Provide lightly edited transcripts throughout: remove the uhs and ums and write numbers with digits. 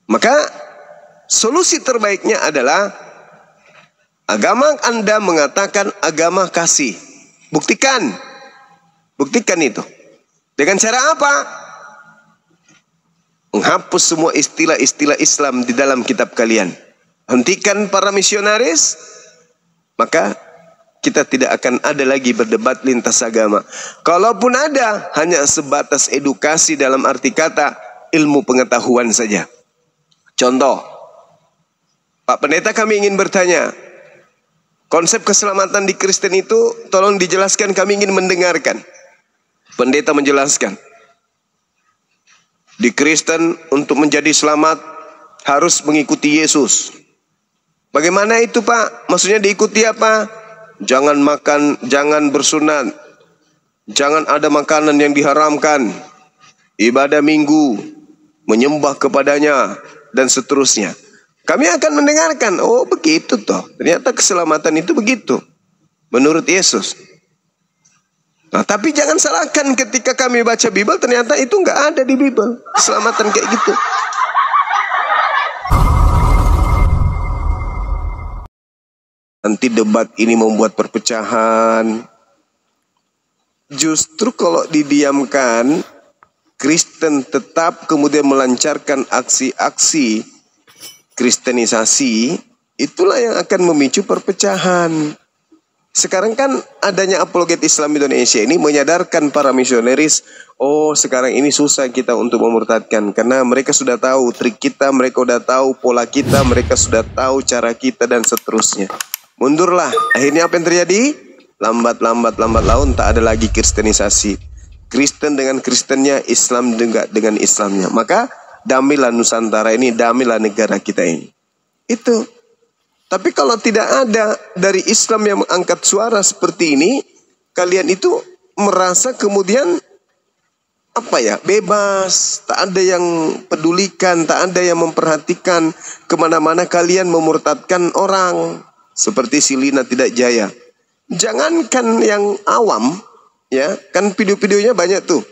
Maka solusi terbaiknya adalah agama Anda mengatakan agama kasih. Buktikan. Buktikan itu. Dengan cara apa? Menghapus semua istilah-istilah Islam di dalam kitab kalian. Hentikan para misionaris, maka kita tidak akan ada lagi berdebat lintas agama. Kalaupun ada, hanya sebatas edukasi dalam arti kata ilmu pengetahuan saja. Contoh, Pak Pendeta, kami ingin bertanya, konsep keselamatan di Kristen itu tolong dijelaskan, kami ingin mendengarkan. Pendeta menjelaskan, di Kristen untuk menjadi selamat harus mengikuti Yesus. Bagaimana itu Pak? Maksudnya diikuti apa? Jangan makan, jangan bersunat, jangan ada makanan yang diharamkan, ibadah minggu, menyembah kepadanya, dan seterusnya. Kami akan mendengarkan, oh begitu toh. Ternyata keselamatan itu begitu, menurut Yesus. Nah, tapi jangan salahkan ketika kami baca Bible, ternyata itu nggak ada di Bible. Keselamatan kayak gitu. Nanti debat ini membuat perpecahan. Justru kalau didiamkan, Kristen tetap kemudian melancarkan aksi-aksi kristenisasi, itulah yang akan memicu perpecahan. Sekarang kan adanya apologet Islam Indonesia ini menyadarkan para misionaris, oh sekarang ini susah kita untuk memurtadkan. Karena mereka sudah tahu trik kita, mereka sudah tahu pola kita, mereka sudah tahu cara kita dan seterusnya. Mundurlah. Akhirnya apa yang terjadi? Lambat laun tak ada lagi kristenisasi. Kristen dengan Kristennya, Islam dengan Islamnya. Maka damailah Nusantara ini, damailah negara kita ini. Itu. Tapi kalau tidak ada dari Islam yang mengangkat suara seperti ini, kalian itu merasa kemudian apa ya, bebas, tak ada yang pedulikan, tak ada yang memperhatikan, kemana-mana kalian memurtadkan orang seperti Silina Tidak Jaya. Jangankan yang awam, ya kan video-videonya banyak tuh,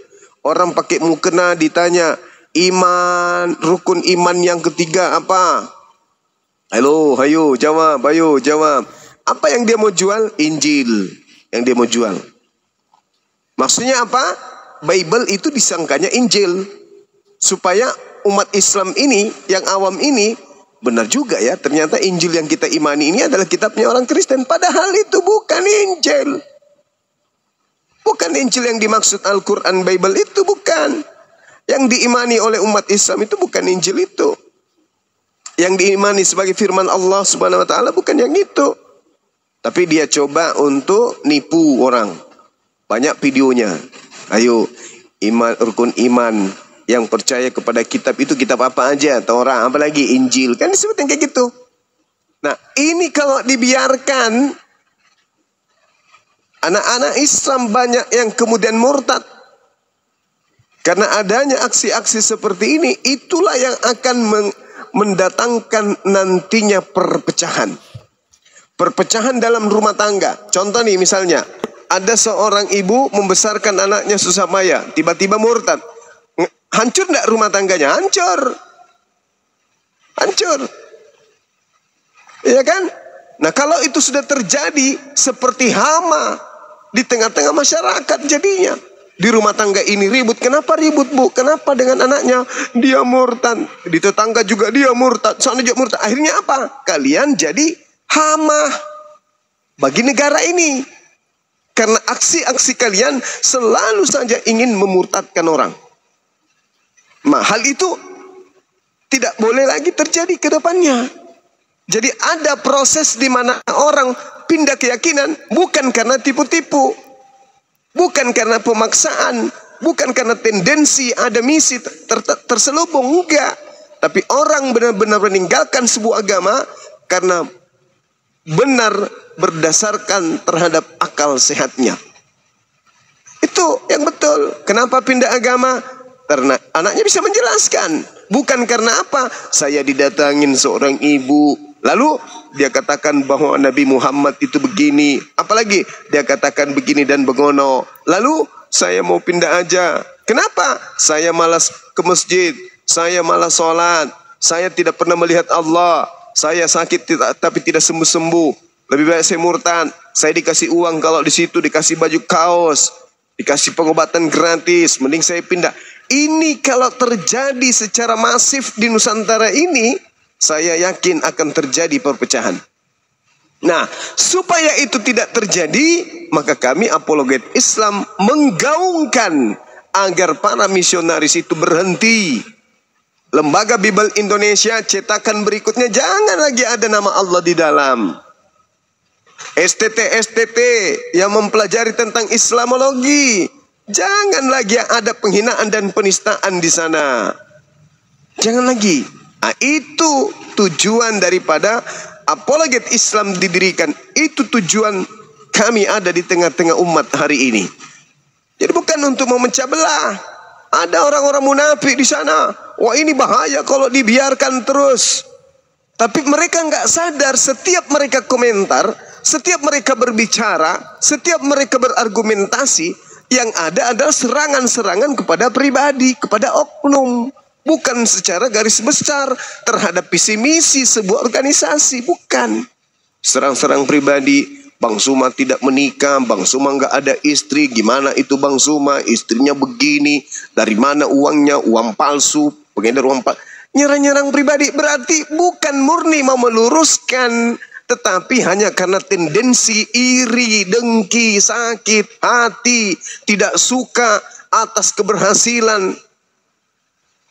orang pakai mukena ditanya iman, rukun iman yang ketiga apa? Halo, ayo jawab. Apa yang dia mau jual? Injil yang dia mau jual. Maksudnya apa? Bible itu disangkanya Injil. Supaya umat Islam ini, yang awam ini, benar juga ya, ternyata Injil yang kita imani ini adalah kitabnya orang Kristen. Padahal itu bukan Injil. Bukan Injil yang dimaksud Al-Quran, Bible itu bukan. Yang diimani oleh umat Islam itu bukan Injil itu. Yang diimani sebagai firman Allah Subhanahu wa taala bukan yang itu. Tapi dia coba untuk nipu orang. Banyak videonya. Ayo, iman, rukun iman yang percaya kepada kitab itu kitab apa aja? Taurat, apalagi Injil. Kan disebut yang kayak gitu. Nah, ini kalau dibiarkan, anak-anak Islam banyak yang kemudian murtad. Karena adanya aksi-aksi seperti ini, itulah yang akan mendatangkan nantinya perpecahan. Perpecahan dalam rumah tangga. Contoh nih misalnya, ada seorang ibu membesarkan anaknya susah payah, tiba-tiba murtad. Hancur enggak rumah tangganya? Hancur. Hancur. Iya kan? Nah kalau itu sudah terjadi seperti hama di tengah-tengah masyarakat jadinya. Di rumah tangga ini ribut. Kenapa ribut bu? Kenapa dengan anaknya? Dia murtad. Di tetangga juga dia murtad. Sana juga murtad. Akhirnya apa? Kalian jadi hama bagi negara ini. Karena aksi-aksi kalian selalu saja ingin memurtadkan orang. Nah, hal itu tidak boleh lagi terjadi ke depannya. Jadi ada proses di mana orang pindah keyakinan bukan karena tipu-tipu. Bukan karena pemaksaan, bukan karena tendensi ada misi terselubung, enggak. Tapi orang benar-benar meninggalkan sebuah agama karena benar berdasarkan terhadap akal sehatnya. Itu yang betul. Kenapa pindah agama? Karena anaknya bisa menjelaskan. Bukan karena apa? Saya didatangin seorang ibu, lalu dia katakan bahwa Nabi Muhammad itu begini. Apalagi dia katakan begini dan begono. Lalu saya mau pindah aja. Kenapa? Saya malas ke masjid. Saya malas sholat. Saya tidak pernah melihat Allah. Saya sakit tapi tidak sembuh-sembuh. Lebih baik saya murtad. Saya dikasih uang, kalau di situ dikasih baju kaos, dikasih pengobatan gratis, mending saya pindah. Ini kalau terjadi secara masif di Nusantara ini, saya yakin akan terjadi perpecahan. Nah, supaya itu tidak terjadi, maka kami apologet Islam menggaungkan agar para misionaris itu berhenti. Lembaga Bible Indonesia cetakan berikutnya jangan lagi ada nama Allah di dalam. STT yang mempelajari tentang Islamologi, jangan lagi ada penghinaan dan penistaan di sana. Jangan lagi. Nah, itu tujuan daripada apologet Islam didirikan. Itu tujuan kami ada di tengah-tengah umat hari ini. Jadi bukan untuk memecah belah. Ada orang-orang munafik di sana. Wah, ini bahaya kalau dibiarkan terus. Tapi mereka nggak sadar, setiap mereka komentar, setiap mereka berbicara, setiap mereka berargumentasi, yang ada adalah serangan-serangan kepada pribadi, kepada oknum. Bukan secara garis besar terhadap visi misi sebuah organisasi, bukan. Serang-serang pribadi. Bang Suma tidak menikah, Bang Suma nggak ada istri, gimana itu Bang Suma, istrinya begini, dari mana uangnya, uang palsu, pengedar uang palsu. Nyerang-nyerang pribadi berarti bukan murni mau meluruskan, tetapi hanya karena tendensi iri, dengki, sakit hati, tidak suka atas keberhasilan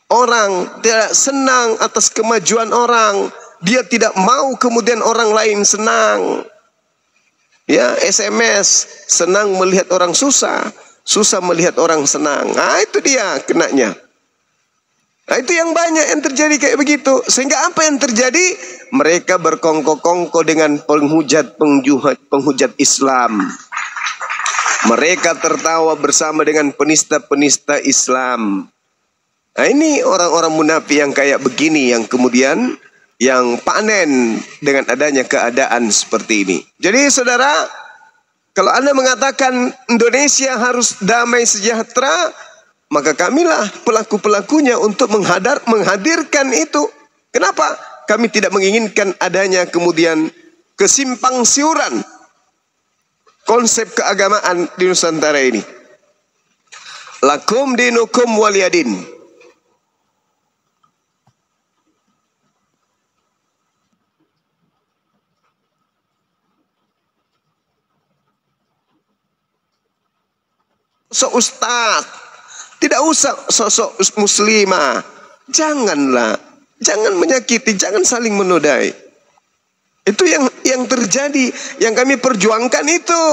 orang, tidak senang atas kemajuan orang, dia tidak mau kemudian orang lain senang. Ya, SMS, senang melihat orang susah, susah melihat orang senang. Nah, itu dia kenanya. Nah, itu yang banyak yang terjadi kayak begitu. Sehingga apa yang terjadi? Mereka berkongko-kongko dengan penghujat Islam. Mereka tertawa bersama dengan penista-penista Islam. Nah, ini orang-orang munafik yang kayak begini yang kemudian yang panen dengan adanya keadaan seperti ini. Jadi saudara, kalau Anda mengatakan Indonesia harus damai sejahtera, maka kamilah pelaku-pelakunya untuk menghadirkan itu. Kenapa? Kami tidak menginginkan adanya kemudian kesimpang siuran konsep keagamaan di Nusantara ini. Lakum dinukum waliyadin. Sosok ustaz, tidak usah sosok muslimah. Janganlah, jangan menyakiti, jangan saling menodai. Itu yang terjadi, yang kami perjuangkan itu.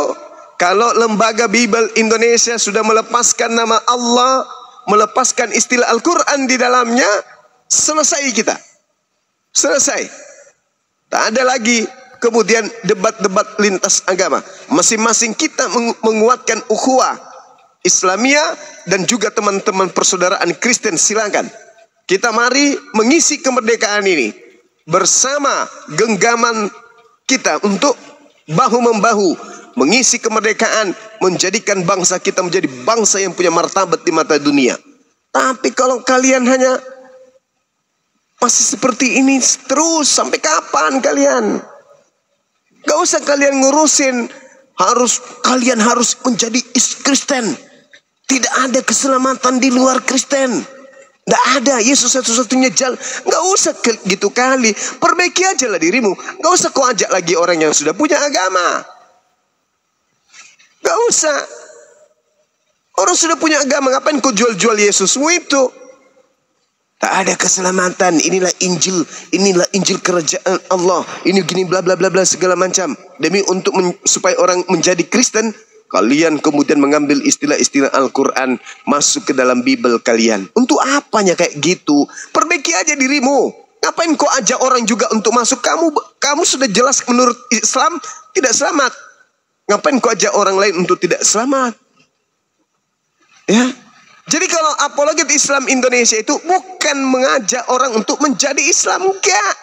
Kalau lembaga Bible Indonesia sudah melepaskan nama Allah, melepaskan istilah Al-Quran di dalamnya, selesai kita. Selesai. Tak ada lagi kemudian debat-debat lintas agama. Masing-masing kita menguatkan ukhuwah Islamiyah dan juga teman-teman persaudaraan Kristen, silakan. Kita mari mengisi kemerdekaan ini bersama genggaman kita untuk bahu-membahu mengisi kemerdekaan, menjadikan bangsa kita menjadi bangsa yang punya martabat di mata dunia. Tapi kalau kalian hanya masih seperti ini terus, sampai kapan kalian? Gak usah kalian ngurusin kalian harus menjadi Kristen. Tidak ada keselamatan di luar Kristen. Tidak ada. Yesus satu-satunya jalan. Gak usah gitu kali. Perbaiki aja lah dirimu. Gak usah kau ajak lagi orang yang sudah punya agama. Gak usah. Orang sudah punya agama. Ngapain kau jual-jual Yesusmu itu? Tak ada keselamatan. Inilah Injil kerajaan Allah. Ini gini bla bla bla bla segala macam. Demi untuk supaya orang menjadi Kristen, kalian kemudian mengambil istilah-istilah Al-Quran masuk ke dalam Bible kalian. Untuk apanya kayak gitu? Perbaiki aja dirimu. Ngapain kau ajak orang juga untuk masuk? Kamu sudah jelas menurut Islam tidak selamat. Ngapain kau ajak orang lain untuk tidak selamat? Ya. Jadi kalau apologet Islam Indonesia itu bukan mengajak orang untuk menjadi Islam, enggak.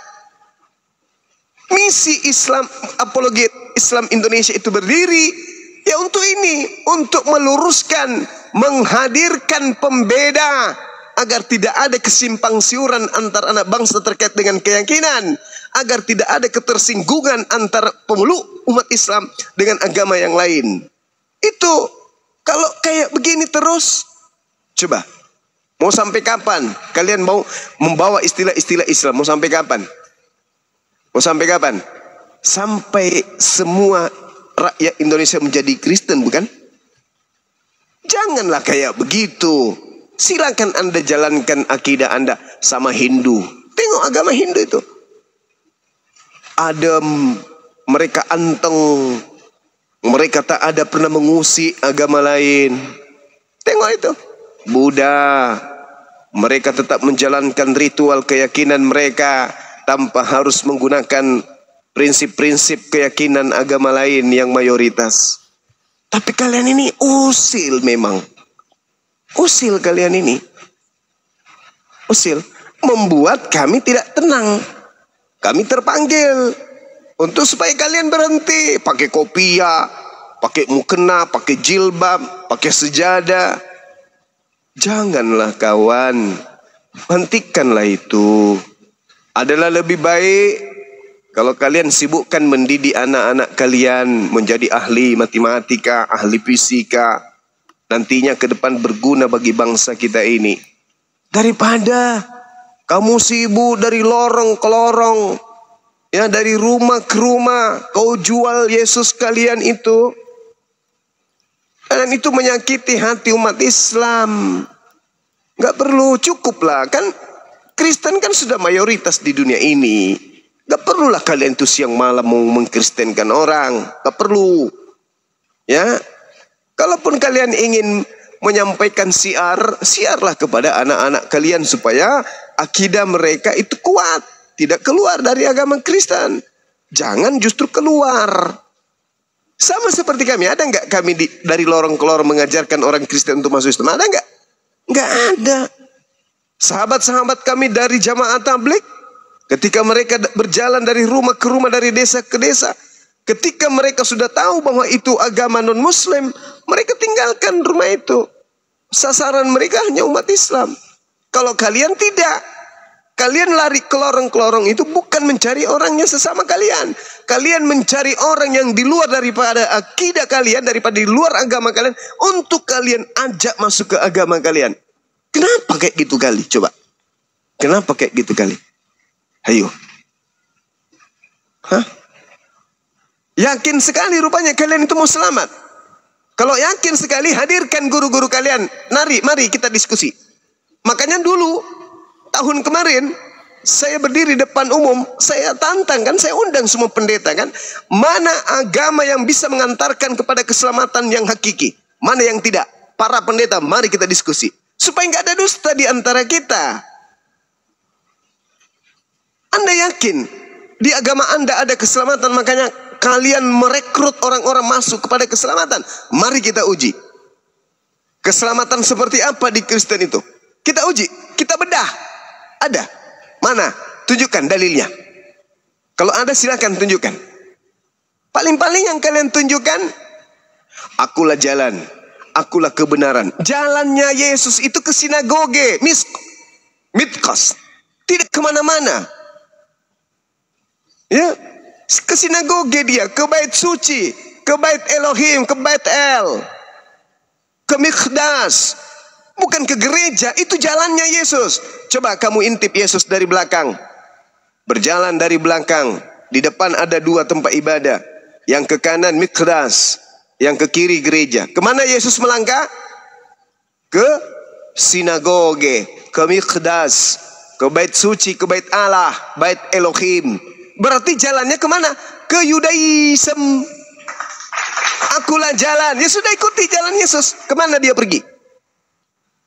Misi Islam, apologet Islam Indonesia itu berdiri ya untuk ini, untuk meluruskan, menghadirkan pembeda agar tidak ada kesimpang siuran antar anak bangsa terkait dengan keyakinan, agar tidak ada ketersinggungan antar pemeluk umat Islam dengan agama yang lain. Itu kalau kayak begini terus, coba mau sampai kapan kalian mau membawa istilah-istilah Islam? Mau sampai kapan? Mau sampai kapan? Sampai semua rakyat Indonesia menjadi Kristen, bukan? Janganlah kayak begitu. Silakan Anda jalankan akidah Anda sama Hindu. Tengok agama Hindu itu. Adem, mereka anteng. Mereka tak ada pernah mengusik agama lain. Tengok itu. Buddha, mereka tetap menjalankan ritual keyakinan mereka tanpa harus menggunakan prinsip-prinsip keyakinan agama lain yang mayoritas. Tapi kalian ini usil memang. Usil kalian ini. Usil. Membuat kami tidak tenang. Kami terpanggil untuk supaya kalian berhenti. Pakai kopiah, pakai mukena, pakai jilbab, pakai sejadah. Janganlah kawan. Hentikanlah itu. Adalah lebih baik kalau kalian sibukkan mendidik anak-anak kalian menjadi ahli matematika, ahli fisika, nantinya ke depan berguna bagi bangsa kita ini. Daripada kamu sibuk dari lorong ke lorong, ya, dari rumah ke rumah, kau jual Yesus kalian itu. Dan itu menyakiti hati umat Islam. Gak perlu, cukuplah. Kan Kristen kan sudah mayoritas di dunia ini. Gak perlulah kalian tuh siang malam mau mengkristenkan orang. Gak perlu. Ya. Kalaupun kalian ingin menyampaikan siarlah kepada anak-anak kalian supaya akidah mereka itu kuat. Tidak keluar dari agama Kristen. Jangan justru keluar. Sama seperti kami. Ada nggak kami dari lorong ke lorong mengajarkan orang Kristen untuk masuk Islam? Ada nggak? Nggak ada. Sahabat-sahabat kami dari jamaah tabligh, ketika mereka berjalan dari rumah ke rumah, dari desa ke desa, ketika mereka sudah tahu bahwa itu agama non-Muslim, mereka tinggalkan rumah itu. Sasaran mereka hanya umat Islam. Kalau kalian tidak, kalian lari ke lorong itu bukan mencari orangnya sesama kalian. Kalian mencari orang yang di luar daripada akidah kalian, daripada di luar agama kalian, untuk kalian ajak masuk ke agama kalian. Kenapa kayak gitu kali? Coba. Kenapa kayak gitu kali? Ayo. Hah? Yakin sekali rupanya kalian itu mau selamat. Kalau yakin sekali, hadirkan guru-guru kalian. Mari kita diskusi. Makanya dulu, tahun kemarin, saya berdiri depan umum, saya tantang kan, saya undang semua pendeta kan. Mana agama yang bisa mengantarkan kepada keselamatan yang hakiki? Mana yang tidak? Para pendeta, mari kita diskusi. Supaya nggak ada dusta di antara kita. Anda yakin di agama Anda ada keselamatan, makanya kalian merekrut orang-orang masuk kepada keselamatan. Mari kita uji. Keselamatan seperti apa di Kristen itu? Kita uji, kita bedah. Ada? Mana? Tunjukkan dalilnya. Kalau ada silakan tunjukkan. Paling-paling yang kalian tunjukkan, akulah jalan, akulah kebenaran. Jalannya Yesus itu ke sinagoge, mitkos. Tidak kemana-mana. Ya, ke sinagoge dia, ke bait suci, ke bait Elohim, ke bait El, ke Mikdas, bukan ke gereja. Itu jalannya Yesus. Coba kamu intip Yesus dari belakang, berjalan dari belakang. Di depan ada dua tempat ibadah, yang ke kanan Mikdas, yang ke kiri gereja. Kemana Yesus melangkah? Ke sinagoge, ke Mikdas, ke bait suci, ke bait Allah, bait Elohim. Berarti jalannya kemana? Ke Yudaism. Akulah jalan. Ya sudah, ikuti jalan Yesus. Kemana dia pergi?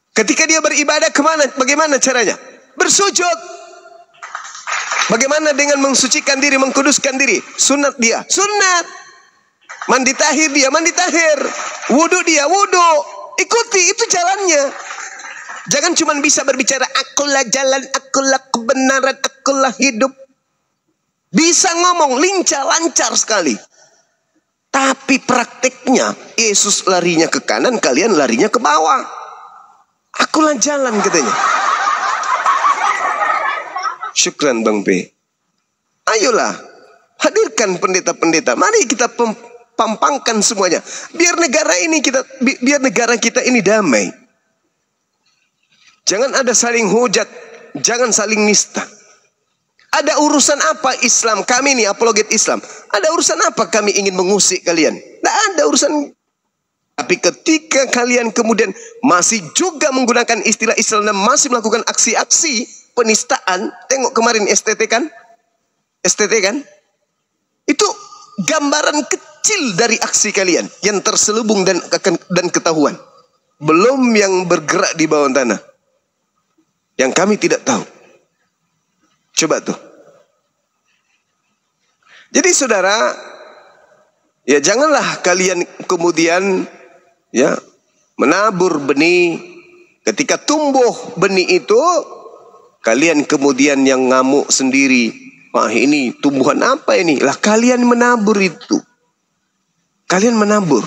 Ketika dia beribadah kemana? Bagaimana caranya? Bersujud. Bagaimana dengan mensucikan diri, mengkuduskan diri? Sunat dia, sunat. Mandi tahir dia, mandi tahir. Wudu dia, wudu. Ikuti, itu jalannya. Jangan cuma bisa berbicara, akulah jalan, akulah kebenaran, akulah hidup. Bisa ngomong lincah, lancar sekali. Tapi prakteknya Yesus larinya ke kanan, kalian larinya ke bawah. Akulah jalan katanya. Syukran Bang P. Ayolah, hadirkan pendeta-pendeta. Mari kita pampangkan semuanya. Biar negara kita ini damai. Jangan ada saling hujat, jangan saling nista. Ada urusan apa Islam? Kami nih apologet Islam. Ada urusan apa kami ingin mengusik kalian? Tidak ada urusan. Tapi ketika kalian kemudian masih juga menggunakan istilah Islam dan masih melakukan aksi-aksi penistaan. Tengok kemarin STT kan? Itu gambaran kecil dari aksi kalian yang terselubung dan ketahuan. Belum yang bergerak di bawah tanah. Yang kami tidak tahu. Coba tuh. Jadi saudara, ya janganlah kalian kemudian ya menabur benih. Ketika tumbuh benih itu, kalian kemudian yang ngamuk sendiri. Wah, ini tumbuhan apa ini? Lah kalian menabur itu. Kalian menabur.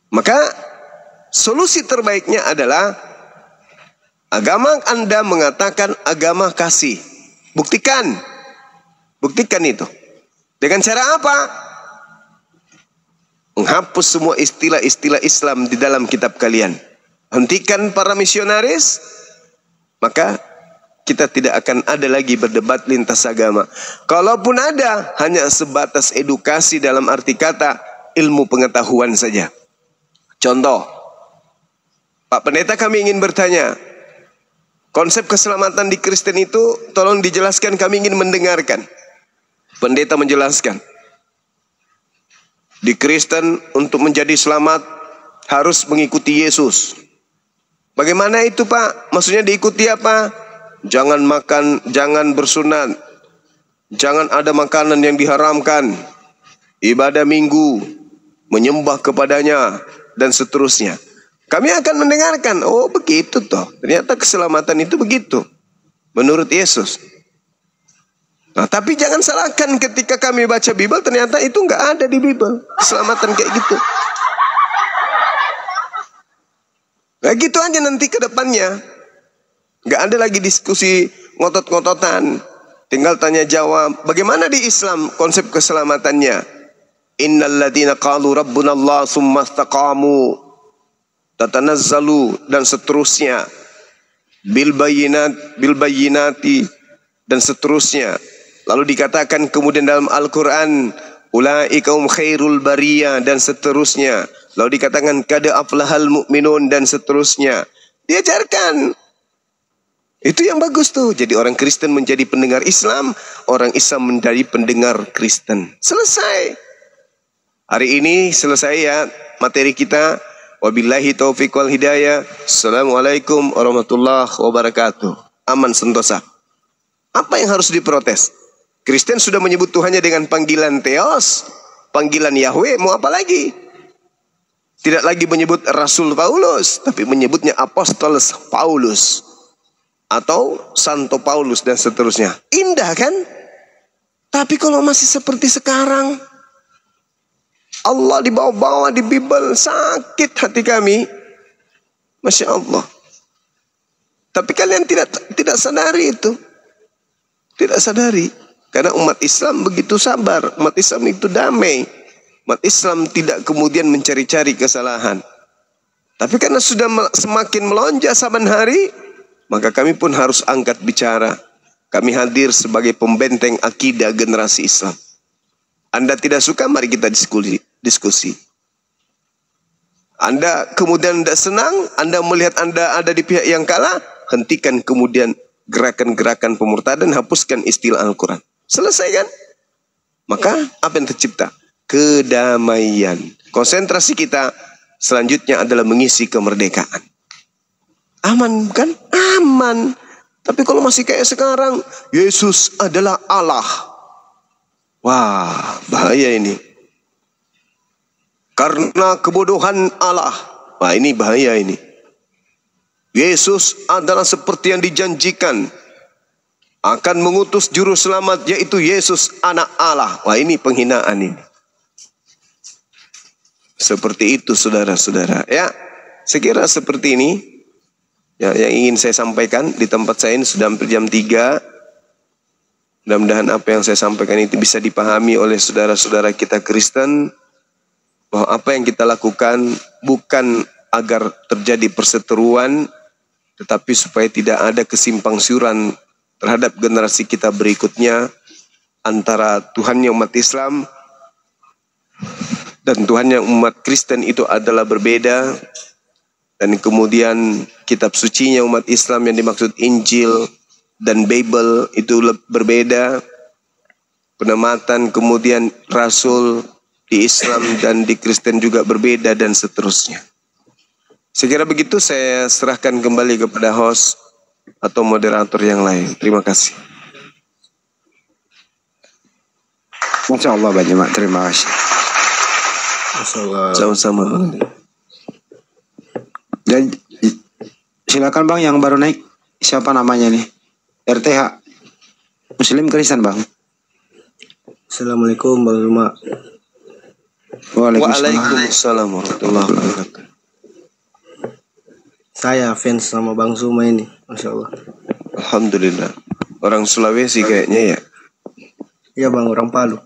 Maka solusi terbaiknya adalah agama Anda mengatakan agama kasih. Buktikan. Buktikan itu. Dengan cara apa? Menghapus semua istilah-istilah Islam di dalam kitab kalian. Hentikan para misionaris. Maka kita tidak akan ada lagi berdebat lintas agama. Kalaupun ada, hanya sebatas edukasi dalam arti kata ilmu pengetahuan saja. Contoh. Pak Pendeta, kami ingin bertanya. Konsep keselamatan di Kristen itu tolong dijelaskan, kami ingin mendengarkan. Pendeta menjelaskan. Di Kristen untuk menjadi selamat harus mengikuti Yesus. Bagaimana itu Pak? Maksudnya diikuti apa? Jangan makan, jangan bersunat. Jangan ada makanan yang diharamkan. Ibadah minggu, menyembah kepadanya, dan seterusnya. Kami akan mendengarkan, oh begitu toh. Ternyata keselamatan itu begitu. Menurut Yesus. Nah, tapi jangan salahkan ketika kami baca Bible, ternyata itu nggak ada di Bible. Keselamatan kayak gitu. Nah gitu aja nanti ke depannya. Nggak ada lagi diskusi ngotot-ngototan. Tinggal tanya jawab. Bagaimana di Islam konsep keselamatannya? Innalladzina qalu rabbunallah summa istaqamu tatanazzalu dan seterusnya bil bayyinati dan seterusnya. Lalu dikatakan kemudian dalam Al-Quran ulaika hum khairul bariyah dan seterusnya. Lalu dikatakan qad aflahal mu'minun dan seterusnya. Diajarkan. Itu yang bagus tuh. Jadi orang Kristen menjadi pendengar Islam, orang Islam menjadi pendengar Kristen. Selesai. Hari ini selesai ya materi kita. Wabillahi taufiq wal hidayah. Assalamualaikum warahmatullahi wabarakatuh. Aman sentosa. Apa yang harus diprotes? Kristen sudah menyebut Tuhannya dengan panggilan Theos, panggilan Yahweh, mau apa lagi? Tidak lagi menyebut Rasul Paulus, tapi menyebutnya Apostolos Paulus atau Santo Paulus dan seterusnya. Indah kan? Tapi kalau masih seperti sekarang, Allah dibawa-bawa di Bible, sakit hati kami. Masya Allah. Tapi kalian tidak sadari itu. Tidak sadari. Karena umat Islam begitu sabar. Umat Islam itu damai. Umat Islam tidak kemudian mencari-cari kesalahan. Tapi karena sudah semakin melonjak saban hari, maka kami pun harus angkat bicara. Kami hadir sebagai pembenteng akidah generasi Islam. Anda tidak suka, mari kita diskusi. Anda kemudian tidak senang, Anda melihat Anda ada di pihak yang kalah, hentikan kemudian gerakan-gerakan pemurtadan, hapuskan istilah Al-Quran. Selesai kan? Maka apa yang tercipta? Kedamaian. Konsentrasi kita selanjutnya adalah mengisi kemerdekaan. Aman kan? Aman. Tapi kalau masih kayak sekarang, Yesus adalah Allah. Wah, bahaya ini. Karena kebodohan Allah. Wah, ini bahaya ini. Yesus adalah seperti yang dijanjikan. Akan mengutus juru selamat, yaitu Yesus anak Allah. Wah, ini penghinaan ini. Seperti itu saudara-saudara. Ya, sekira seperti ini. Ya, yang ingin saya sampaikan di tempat saya ini sudah hampir jam 3. Mudah-mudahan apa yang saya sampaikan itu bisa dipahami oleh saudara-saudara kita Kristen, bahwa apa yang kita lakukan bukan agar terjadi perseteruan, tetapi supaya tidak ada kesimpang siuran terhadap generasi kita berikutnya antara Tuhannya umat Islam dan Tuhannya umat Kristen itu adalah berbeda. Dan kemudian kitab sucinya umat Islam yang dimaksud Injil dan Bible itu berbeda. Penamatan kemudian Rasul di Islam dan di Kristen juga berbeda dan seterusnya. Saya kira begitu, saya serahkan kembali kepada host atau moderator yang lain. Terima kasih. Masya Allah banyak Mak, terima kasih. Sama-sama. Dan silakan Bang yang baru naik, siapa namanya nih? RTH Muslim Kristen Bang. Assalamualaikum Bang Zuma. Waalaikumsalam warahmatullahi wabarakatuh. Saya fans sama Bang Zuma ini, Masya Allah. Alhamdulillah. Orang Sulawesi kayaknya ya? Iya Bang, orang Palu.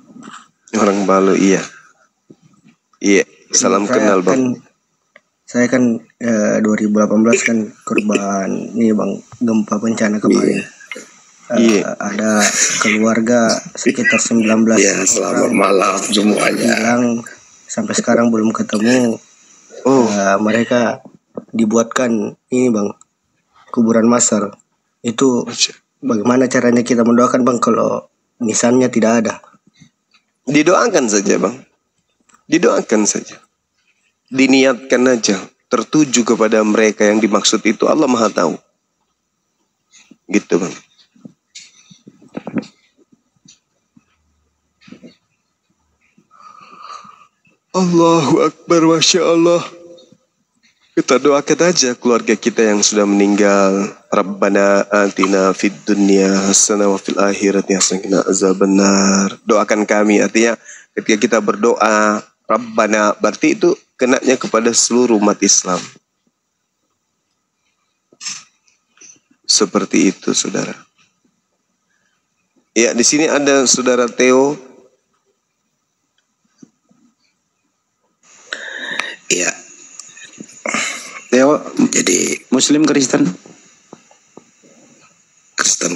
Orang Palu, iya. Iya, salam kenal Bang. Saya kan 2018 kan korban ini Bang, gempa bencana kemarin. Iya. Ada keluarga sekitar 19 Ya, selamat malam semuanya. Hilang sampai sekarang belum ketemu. Mereka dibuatkan ini Bang, kuburan massal. Itu bagaimana caranya kita mendoakan Bang kalau misalnya tidak ada? Didoakan saja Bang. Didoakan saja. Diniatkan aja. Tertuju kepada mereka yang dimaksud itu. Allah Maha tahu. Gitu Bang. Allahu Akbar, Masya Allah. Kita doakan aja keluarga kita yang sudah meninggal. Rabbana atina fid dunya hasanah wa fil akhirati hasanah wa qina azabannar. Doakan kami, artinya ketika kita berdoa Rabbana, berarti itu kenanya kepada seluruh umat Islam. Seperti itu, saudara. Ya, di sini ada saudara Theo. Iya. Theo, jadi Muslim Kristen?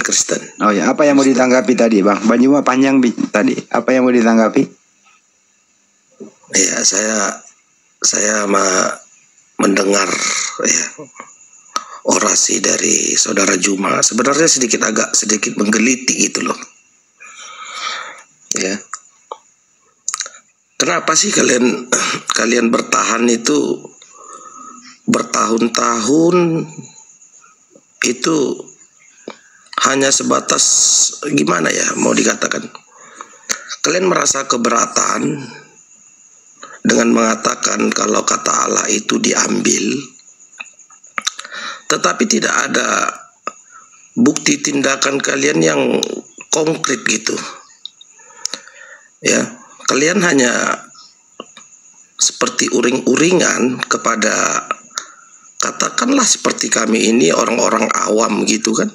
Kristen. Oh ya, apa yang mau ditanggapi tadi Bang? Banyuma panjang tadi. Apa yang mau ditanggapi? Ya, saya mendengar ya orasi dari saudara Juma. Sebenarnya agak sedikit menggelitik gitu loh. Ya. Kenapa sih kalian bertahan itu bertahun-tahun itu hanya sebatas gimana ya mau dikatakan? Kalian merasa keberatan dengan mengatakan kalau kata Allah itu diambil, tetapi tidak ada bukti tindakan kalian yang konkret gitu. Ya, kalian hanya seperti uring-uringan kepada, katakanlah seperti kami ini orang-orang awam gitu kan.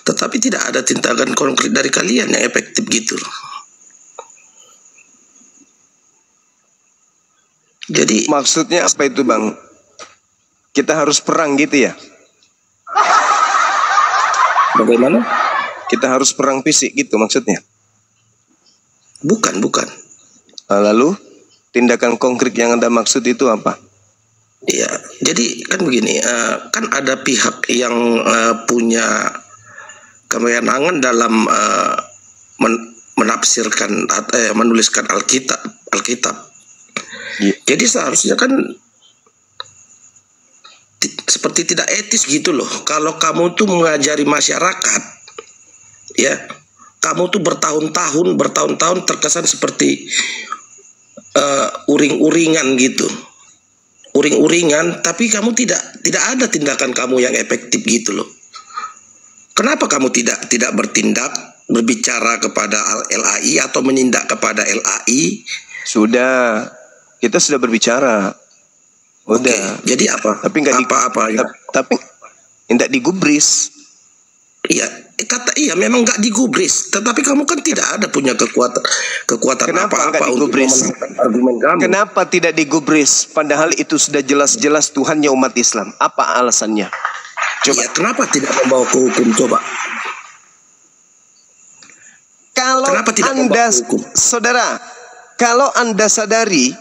Tetapi tidak ada tindakan konkret dari kalian yang efektif gitu. Jadi maksudnya apa itu Bang? Kita harus perang gitu ya? Bagaimana? Kita harus perang fisik gitu maksudnya? Bukan. Lalu tindakan konkret yang Anda maksud itu apa? Iya, jadi kan begini, kan ada pihak yang punya kewenangan dalam menafsirkan atau menuliskan Alkitab. Jadi seharusnya kan seperti tidak etis gitu loh. Kalau kamu tuh mengajari masyarakat, ya, kamu tuh bertahun-tahun terkesan seperti uring-uringan gitu, uring-uringan. Tapi kamu tidak ada tindakan kamu yang efektif gitu loh. Kenapa kamu tidak bertindak, berbicara kepada LAI atau menindak kepada LAI? Sudah. Kita sudah berbicara. Udah. Jadi apa? Tapi nggak apa-apa. Tapi Tidak digubris. Iya, iya memang nggak digubris. Tetapi kamu kan tidak ada punya kekuatan Kenapa nggak apa-apa untuk digubris? memenangkan argumen kamu. Kenapa tidak digubris? Padahal itu sudah jelas-jelas Tuhannya umat Islam. Apa alasannya? Coba. Iya, kenapa tidak membawa ke hukum? Coba. Kalau Kenapa tidak Anda, membawa ke hukum? saudara, kalau Anda sadari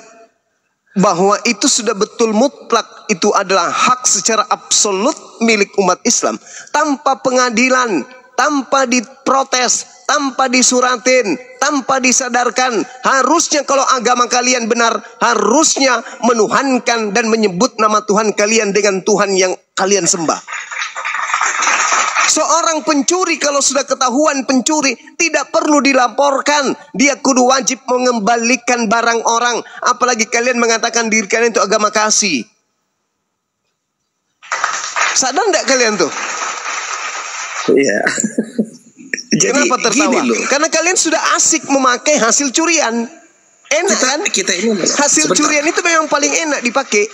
bahwa itu sudah betul mutlak, itu adalah hak secara absolut milik umat Islam, tanpa pengadilan, tanpa diprotes, tanpa disuratin, tanpa disadarkan. Harusnya kalau agama kalian benar, harusnya menuhankan dan menyebut nama Tuhan kalian dengan Tuhan yang kalian sembah. Seorang pencuri kalau sudah ketahuan pencuri, tidak perlu dilaporkan. Dia kudu wajib mengembalikan barang orang. Apalagi kalian mengatakan diri kalian itu agama kasih. Sadar enggak kalian tuh? Iya. Kenapa tertawa? Gini loh. Karena kalian sudah asik memakai hasil curian. Enak kan? Kita ini hasil sebentar. curian itu memang paling enak dipakai.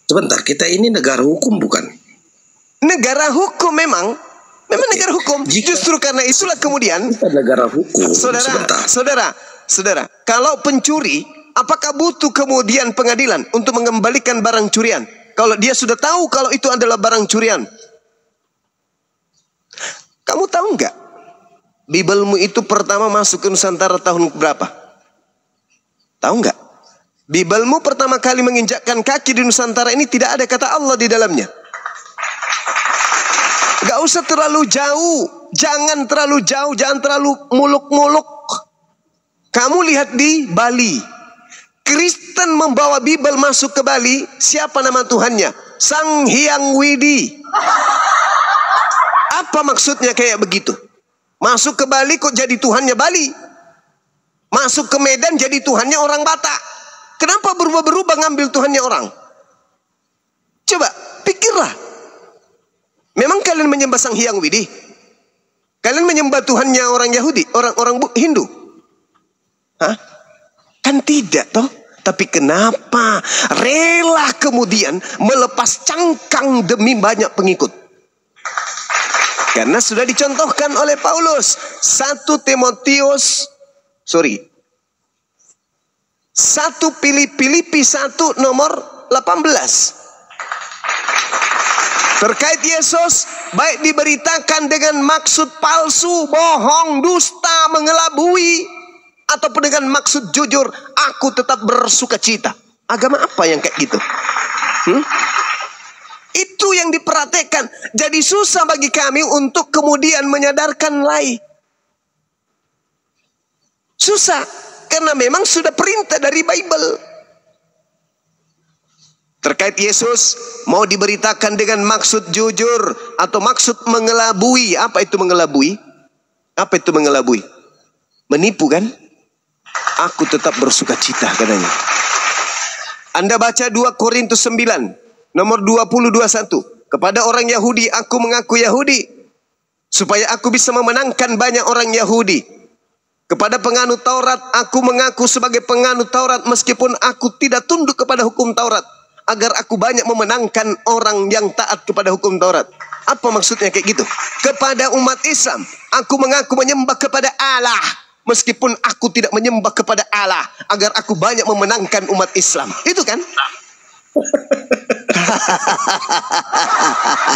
Sebentar, kita ini negara hukum bukan? Negara hukum memang negara hukum. Justru karena itulah kemudian Kita negara hukum. Saudara, kalau pencuri, apakah butuh kemudian pengadilan untuk mengembalikan barang curian? Kalau dia sudah tahu kalau itu adalah barang curian. Kamu tahu nggak? Bibelmu itu pertama masuk ke Nusantara tahun berapa? Tahu nggak? Bibelmu pertama kali menginjakkan kaki di Nusantara ini tidak ada kata Allah di dalamnya. Gak usah terlalu jauh, jangan terlalu jauh, jangan terlalu muluk-muluk. Kamu lihat di Bali, Kristen membawa Bible masuk ke Bali, siapa nama Tuhannya? Sang Hyang Widi. Apa maksudnya kayak begitu? Masuk ke Bali kok jadi Tuhannya Bali? Masuk ke Medan jadi Tuhannya orang Batak. Kenapa berubah-berubah ngambil Tuhannya orang? Coba pikirlah. Memang kalian menyembah Sang Hyang Widi? Kalian menyembah Tuhannya orang Yahudi, orang Hindu? Hah? Kan tidak toh? Tapi kenapa rela kemudian melepas cangkang demi banyak pengikut? Karena sudah dicontohkan oleh Paulus. 1 Filipi 1 nomor 18. Terkait Yesus, baik diberitakan dengan maksud palsu, bohong, dusta, mengelabui, ataupun dengan maksud jujur, aku tetap bersuka cita. Agama apa yang kayak gitu? Itu yang diperhatikan. Jadi susah bagi kami untuk kemudian menyadarkan lain. Susah, karena memang sudah perintah dari Bible. Terkait Yesus, mau diberitakan dengan maksud jujur atau maksud mengelabui. Apa itu mengelabui? Apa itu mengelabui? Menipu kan? Aku tetap bersuka cita katanya. Anda baca 2 Korintus 9 nomor 20-21. Kepada orang Yahudi aku mengaku Yahudi, supaya aku bisa memenangkan banyak orang Yahudi. Kepada penganut Taurat aku mengaku sebagai penganut Taurat, meskipun aku tidak tunduk kepada hukum Taurat, agar aku banyak memenangkan orang yang taat kepada hukum Taurat. Apa maksudnya kayak gitu? Kepada umat Islam, aku mengaku menyembah kepada Allah, meskipun aku tidak menyembah kepada Allah, agar aku banyak memenangkan umat Islam. Itu kan?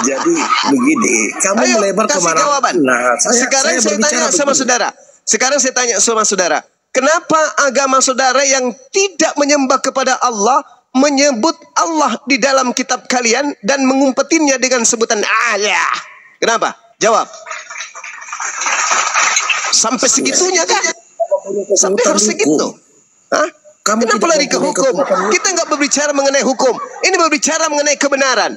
Jadi begini, kamu melebar kemana? Jawaban. Nah, Sekarang saya tanya sama saudara. Sekarang saya tanya sama saudara. Kenapa agama saudara yang tidak menyembah kepada Allah menyebut Allah di dalam kitab kalian dan mengumpetinnya dengan sebutan Allah? Kenapa? Jawab. Sampai segitunya kan? Sampai harus segitu. Hah? Kenapa lari ke hukum? Kita nggak berbicara mengenai hukum. Ini berbicara mengenai kebenaran.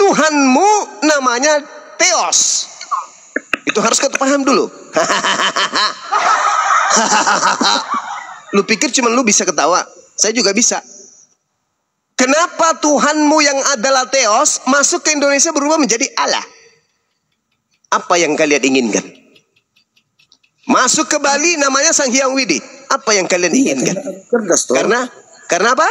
Tuhanmu namanya Theos. Itu harus kau paham dulu. Lu pikir cuma lu bisa ketawa? Saya juga bisa. Kenapa Tuhanmu yang adalah Theos masuk ke Indonesia berubah menjadi Allah? Apa yang kalian inginkan? Masuk ke Bali namanya Sang Hyang Widi. Apa yang kalian inginkan? Cerdas toh. Karena apa?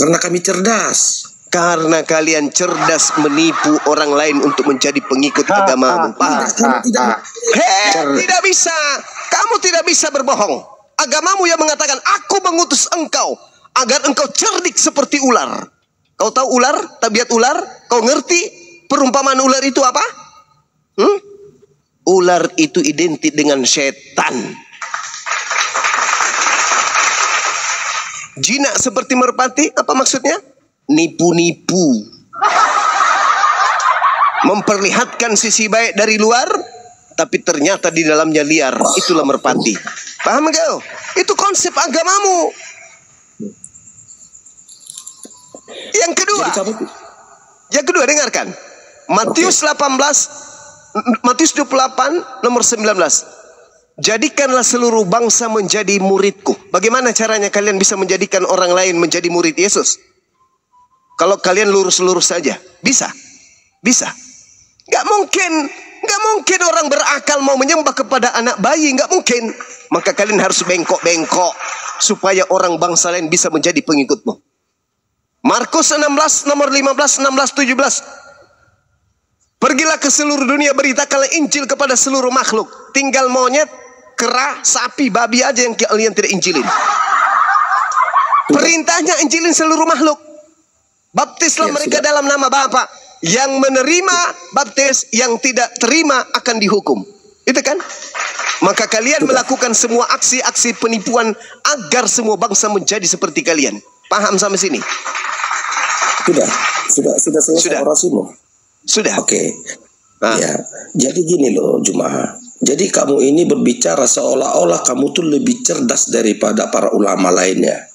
Karena kami cerdas. Karena kalian cerdas menipu orang lain untuk menjadi pengikut agamamu. Paham? Tidak bisa. Kamu tidak bisa berbohong. Agamamu yang mengatakan, aku mengutus engkau agar engkau cerdik seperti ular. Kau tahu ular, tabiat ular? Kau ngerti perumpamaan ular itu apa? Ular itu identik dengan setan. Jinak seperti merpati, apa maksudnya? Nipu-nipu. Memperlihatkan sisi baik dari luar, tapi ternyata di dalamnya liar. Itulah merpati. Paham kau? Itu konsep agamamu. Yang kedua dengarkan. Matius 28 nomor 19. Jadikanlah seluruh bangsa menjadi muridku. Bagaimana caranya kalian bisa menjadikan orang lain menjadi murid Yesus? Kalau kalian lurus-lurus saja, bisa? Gak mungkin orang berakal mau menyembah kepada anak bayi, gak mungkin. Maka kalian harus bengkok-bengkok supaya orang bangsa lain bisa menjadi pengikutmu. Markus 16 nomor 15, 16, 17. Pergilah ke seluruh dunia, beritakanlah Injil kepada seluruh makhluk. Tinggal monyet, kera, sapi, babi aja yang kalian tidak injilin. Perintahnya injilin seluruh makhluk. Baptislah mereka dalam nama Bapa. Yang menerima baptis, yang tidak terima akan dihukum. Itu kan? Maka kalian melakukan semua aksi-aksi penipuan agar semua bangsa menjadi seperti kalian. Paham sampai sini? Sudah selesai orasimu. Sudah. Oke. Ya, jadi gini loh Jumaah. Jadi kamu ini berbicara seolah-olah kamu tuh lebih cerdas daripada para ulama lainnya.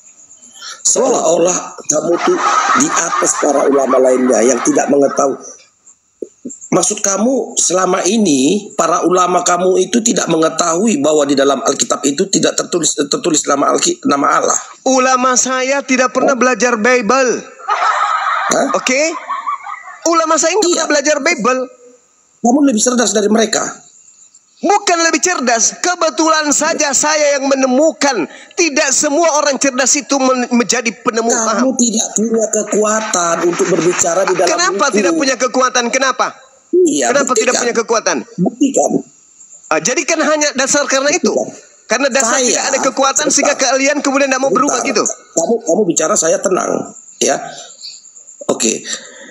Seolah-olah kamu tuh di atas para ulama lainnya yang tidak mengetahui. Maksud kamu selama ini para ulama kamu itu tidak mengetahui bahwa di dalam Alkitab itu tidak tertulis nama Allah. Ulama saya tidak pernah belajar Bible. Oke? Ulama saya nggak pernah belajar Bible. Kamu lebih cerdas dari mereka. Bukan lebih cerdas, kebetulan saja saya yang menemukan. Tidak semua orang cerdas itu menjadi penemu. Kamu tidak punya kekuatan untuk berbicara di dalam Kenapa itu. Tidak punya kekuatan? Kenapa? Iya, Kenapa buktikan. Tidak punya kekuatan? Buktikan. Jadi kan hanya dasar karena itu. Karena dasar tidak ada kekuatan sehingga kalian kemudian tidak mau berubah gitu. Kamu bicara saya tenang, ya. Oke.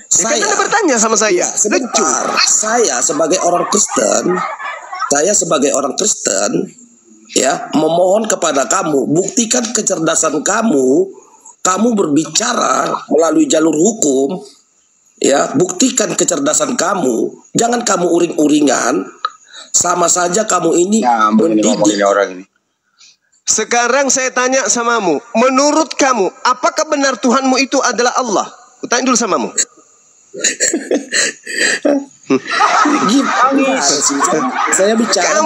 Saya Anda bertanya sama saya. Sebentar. Saya sebagai orang Kristen, ya, memohon kepada kamu, buktikan kecerdasan kamu. Kamu berbicara melalui jalur hukum, ya, buktikan kecerdasan kamu. Jangan kamu uring-uringan. Sama saja kamu ini mendidik orang ini. Sekarang saya tanya samamu, menurut kamu, apakah benar Tuhanmu itu adalah Allah? Kutanya dulu samamu. Saya bicara.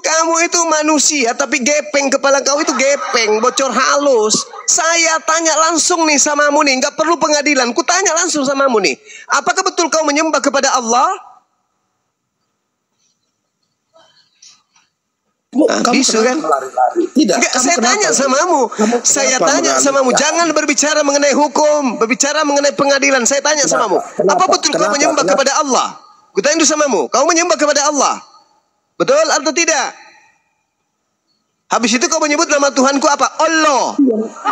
Kamu itu manusia tapi gepeng, kepala kau itu gepeng, bocor halus. Saya tanya langsung nih samamu nih, nggak perlu pengadilan. Ku tanya langsung samamu nih, apakah betul kau menyembah kepada Allah? Bisu kan? Tidak. Saya tanya samamu. Saya tanya samamu. Jangan berbicara mengenai hukum, berbicara mengenai pengadilan. Saya tanya samamu. Apa betul kau menyembah kepada Allah? Kutanya dulu samamu. Kau menyembah kepada Allah? Betul atau tidak? Habis itu kau menyebut nama Tuhanku apa? Allah.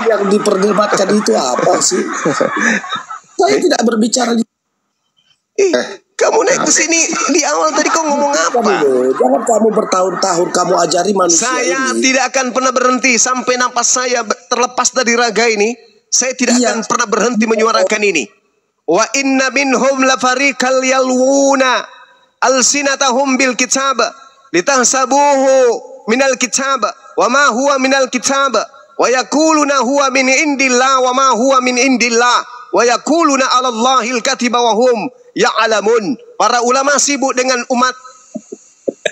Yang diperdebatkan itu apa sih? Saya tidak berbicara di. Kamu naik ke sini di awal tadi kau ngomong apa? Jangan kamu bertahun-tahun kamu ajari manusia. Saya tidak akan pernah berhenti sampai napas saya terlepas dari raga ini. Saya tidak akan pernah berhenti menyuarakan ini. Wa inna minhum lafariqal yalwuna alsinatahum bil kitab litahsabuhu minal kitab wa ma huwa minal kitab wa yaquluna huwa min indillah wa ma huwa min indillah wa yaquluna 'ala Allahil katiba wa hum ya'lamun. Para ulama sibuk dengan umat,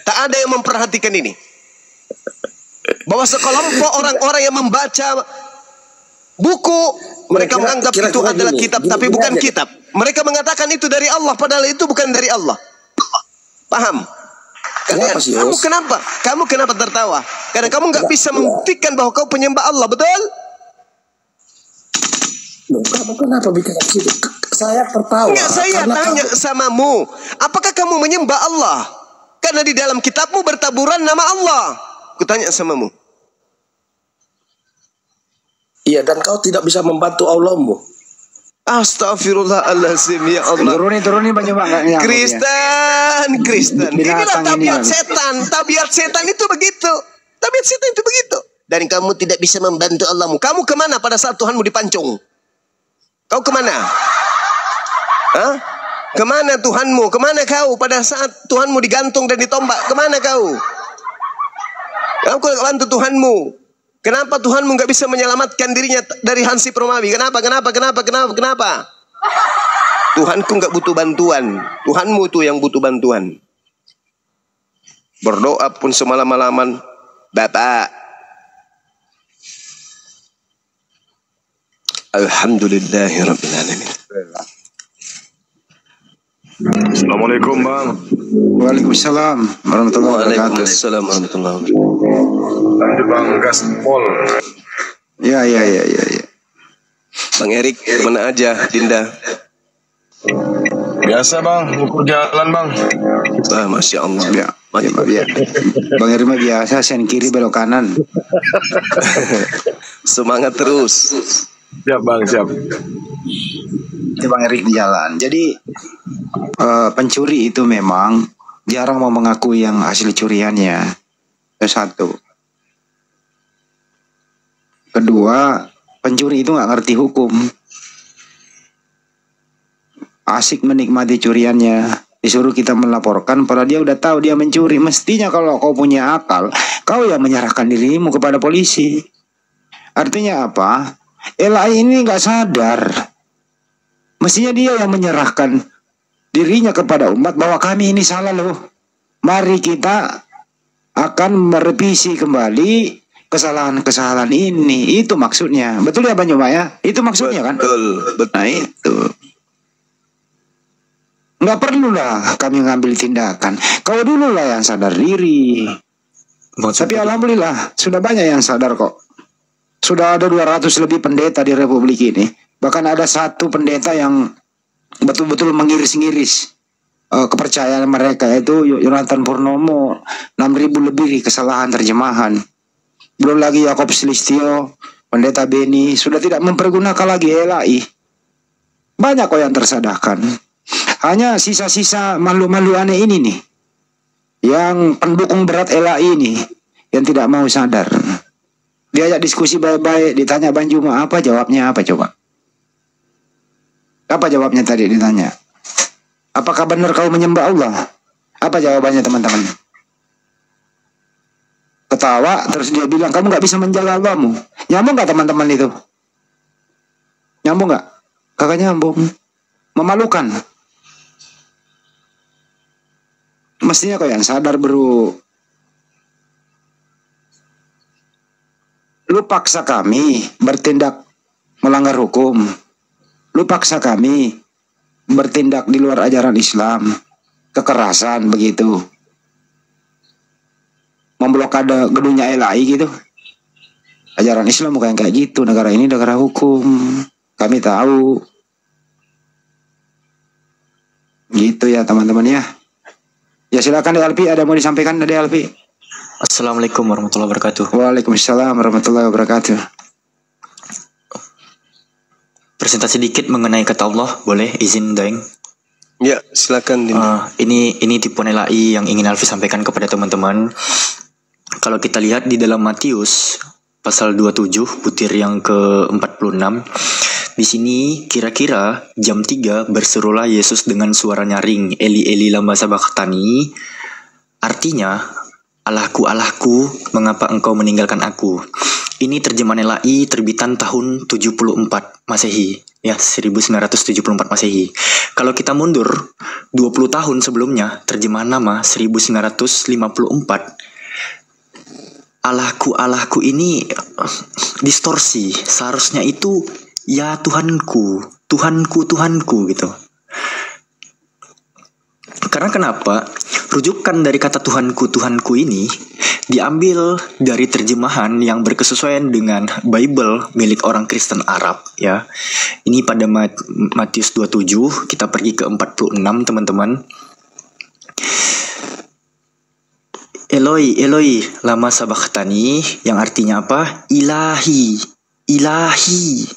tak ada yang memperhatikan ini. Bahwa sekelompok orang-orang yang membaca buku, mereka menganggap itu adalah kitab, tapi bukan kitab. Mereka mengatakan itu dari Allah, padahal itu bukan dari Allah. Paham? Kamu kenapa tertawa? Karena kamu nggak bisa membuktikan bahwa kau penyembah Allah, betul? Loh, kamu kenapa bicara begitu? Saya tertawa. Enggak, saya karena tanya samamu, apakah kamu menyembah Allah? Karena di dalam kitabmu bertaburan nama Allah. Kutanya samamu. Iya, dan kau tidak bisa membantu Allahmu. Astagfirullahaladzim, ya Allah. Turunin banyak banget. Kristen. Inilah tabiat setan. Tabiat setan itu begitu. Tabiat setan itu begitu. Dan kamu tidak bisa membantu Allahmu. Kamu kemana pada saat Tuhanmu dipancung? Kau kemana? Hah? Kemana Tuhanmu? Kemana kau pada saat Tuhanmu digantung dan ditombak? Kemana kau? Kau bantu Tuhanmu. Kenapa Tuhanmu nggak bisa menyelamatkan dirinya dari Hansip Romawi? Kenapa? Tuhanku nggak butuh bantuan. Tuhanmu tuh yang butuh bantuan. Berdoa pun semalam-malaman, Bapak. Alhamdulillahirabbil alamin. Assalamualaikum Bang. Waalaikumsalam warahmatullahi wabarakatuh. Waalaikumsalam warahmatullahi wabarakatuh. Lanjut Bang Gaspol. Ya. Bang Erik, kemana aja, Dinda? Biasa Bang, ukur jalan Bang. Masya Allah. Ya. Bang Erima biasa sen kiri belok kanan. Semangat terus. Siap Bang, siap. Ini Bang Erik di jalan. Jadi pencuri itu memang jarang mau mengakui yang hasil curiannya. Itu satu. Kedua, pencuri itu nggak ngerti hukum. Asik menikmati curiannya. Disuruh kita melaporkan, padahal dia udah tahu dia mencuri. Mestinya kalau kau punya akal, kau yang menyerahkan dirimu kepada polisi. Artinya apa? LAI ini nggak sadar. Mestinya dia yang menyerahkan dirinya kepada umat bahwa kami ini salah loh. Mari kita akan merevisi kembali kesalahan-kesalahan ini. Itu maksudnya. Betul ya Bang Juma ya? Itu maksudnya kan? Betul. Nah itu. Nggak perlulah kami ngambil tindakan. Kau dulu lah yang sadar diri. Tapi alhamdulillah sudah banyak yang sadar kok. Sudah ada 200 lebih pendeta di Republik ini. Bahkan ada satu pendeta yang betul-betul mengiris-ngiris kepercayaan mereka, yaitu Yonatan Purnomo. 6.000 lebih kesalahan terjemahan. Belum lagi Yakob Sulistyo, pendeta Beni, sudah tidak mempergunakan lagi LAI. Banyak kok yang tersadarkan. Hanya sisa-sisa malu-malu aneh ini nih, yang pendukung berat LAI ini, yang tidak mau sadar. Diajak diskusi baik-baik, ditanya Bang Juma, apa jawabnya apa coba? Apa jawabnya tadi ditanya? Apakah benar kau menyembah Allah? Apa jawabannya teman-teman? Ketawa, terus dia bilang, kamu gak bisa menjaga Allahmu. Nyambung gak teman-teman itu? Nyambung gak? Kagak nyambung. Memalukan. Mestinya kau yang sadar bro. Lu paksa kami bertindak melanggar hukum. Lu paksa kami bertindak di luar ajaran Islam. Kekerasan begitu. Memblokade gedungnya LAI gitu. Ajaran Islam bukan kayak gitu. Negara ini negara hukum. Kami tahu. Gitu ya teman-teman ya. Ya silakan DLP, ada mau disampaikan DLP? Assalamualaikum warahmatullahi wabarakatuh. Waalaikumsalam warahmatullahi wabarakatuh. Presentasi sedikit mengenai kata Allah, boleh izin Daeng? Ya, silakan. Ini tipuan LAI yang ingin Alfi sampaikan kepada teman-teman. Kalau kita lihat di dalam Matius pasal 27 butir yang ke-46, di sini kira-kira jam 3 berserulah Yesus dengan suara nyaring, Eli Eli lama sabachthani. Artinya, Allahku, Allahku, mengapa engkau meninggalkan aku? Ini terjemahan LAI terbitan tahun 74 Masehi, ya 1974 Masehi. Kalau kita mundur 20 tahun sebelumnya, terjemahan nama 1954. Allahku, Allahku ini distorsi. Seharusnya itu ya Tuhanku, Tuhanku, Tuhanku gitu. Karena kenapa? Rujukan dari kata Tuhanku, Tuhanku ini diambil dari terjemahan yang berkesesuaian dengan Bible milik orang Kristen Arab ya. Ini pada Matius 27, kita pergi ke 46 teman-teman. Eloi, Eloi, lama sabachthani, yang artinya apa? Ilahi, ilahi.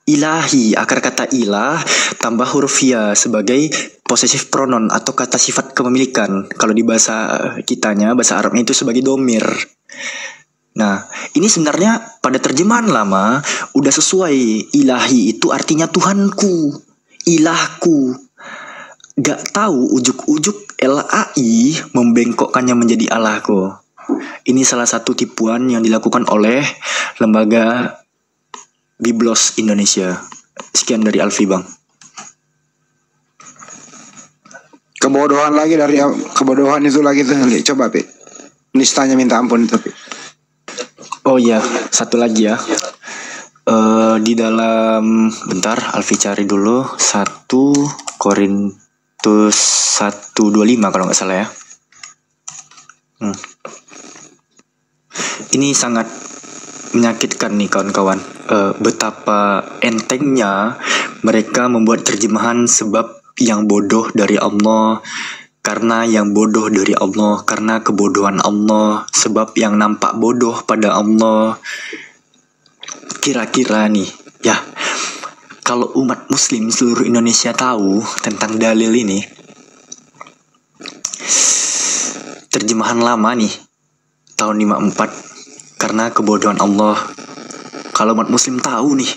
Ilahi, akar kata ilah tambah huruf ya sebagai possessive pronoun atau kata sifat kepemilikan. Kalau di bahasa kitanya, bahasa Arabnya itu sebagai domir. Nah, ini sebenarnya pada terjemahan lama udah sesuai. Ilahi itu artinya Tuhanku, ilahku. Gak tahu ujuk-ujuk LAI membengkokkannya menjadi Allahku. Ini salah satu tipuan yang dilakukan oleh lembaga Biblos Indonesia. Sekian dari Alfi, Bang. Kebodohan lagi dari kebodohan itu lagi tuh. Coba, Pi. Nistanya minta ampun itu, Pi. Oh iya, satu lagi ya. Di dalam, bentar, Alfi cari dulu. 1 Korintus 1:25 kalau nggak salah ya. Ini sangat menyakitkan nih kawan-kawan. Betapa entengnya mereka membuat terjemahan sebab yang bodoh dari Allah, karena yang bodoh dari Allah, karena kebodohan Allah, sebab yang nampak bodoh pada Allah. Kira-kira nih, ya, kalau umat muslim seluruh Indonesia tahu tentang dalil ini, terjemahan lama nih, tahun 54, karena kebodohan Allah. Kalau umat muslim tahu nih,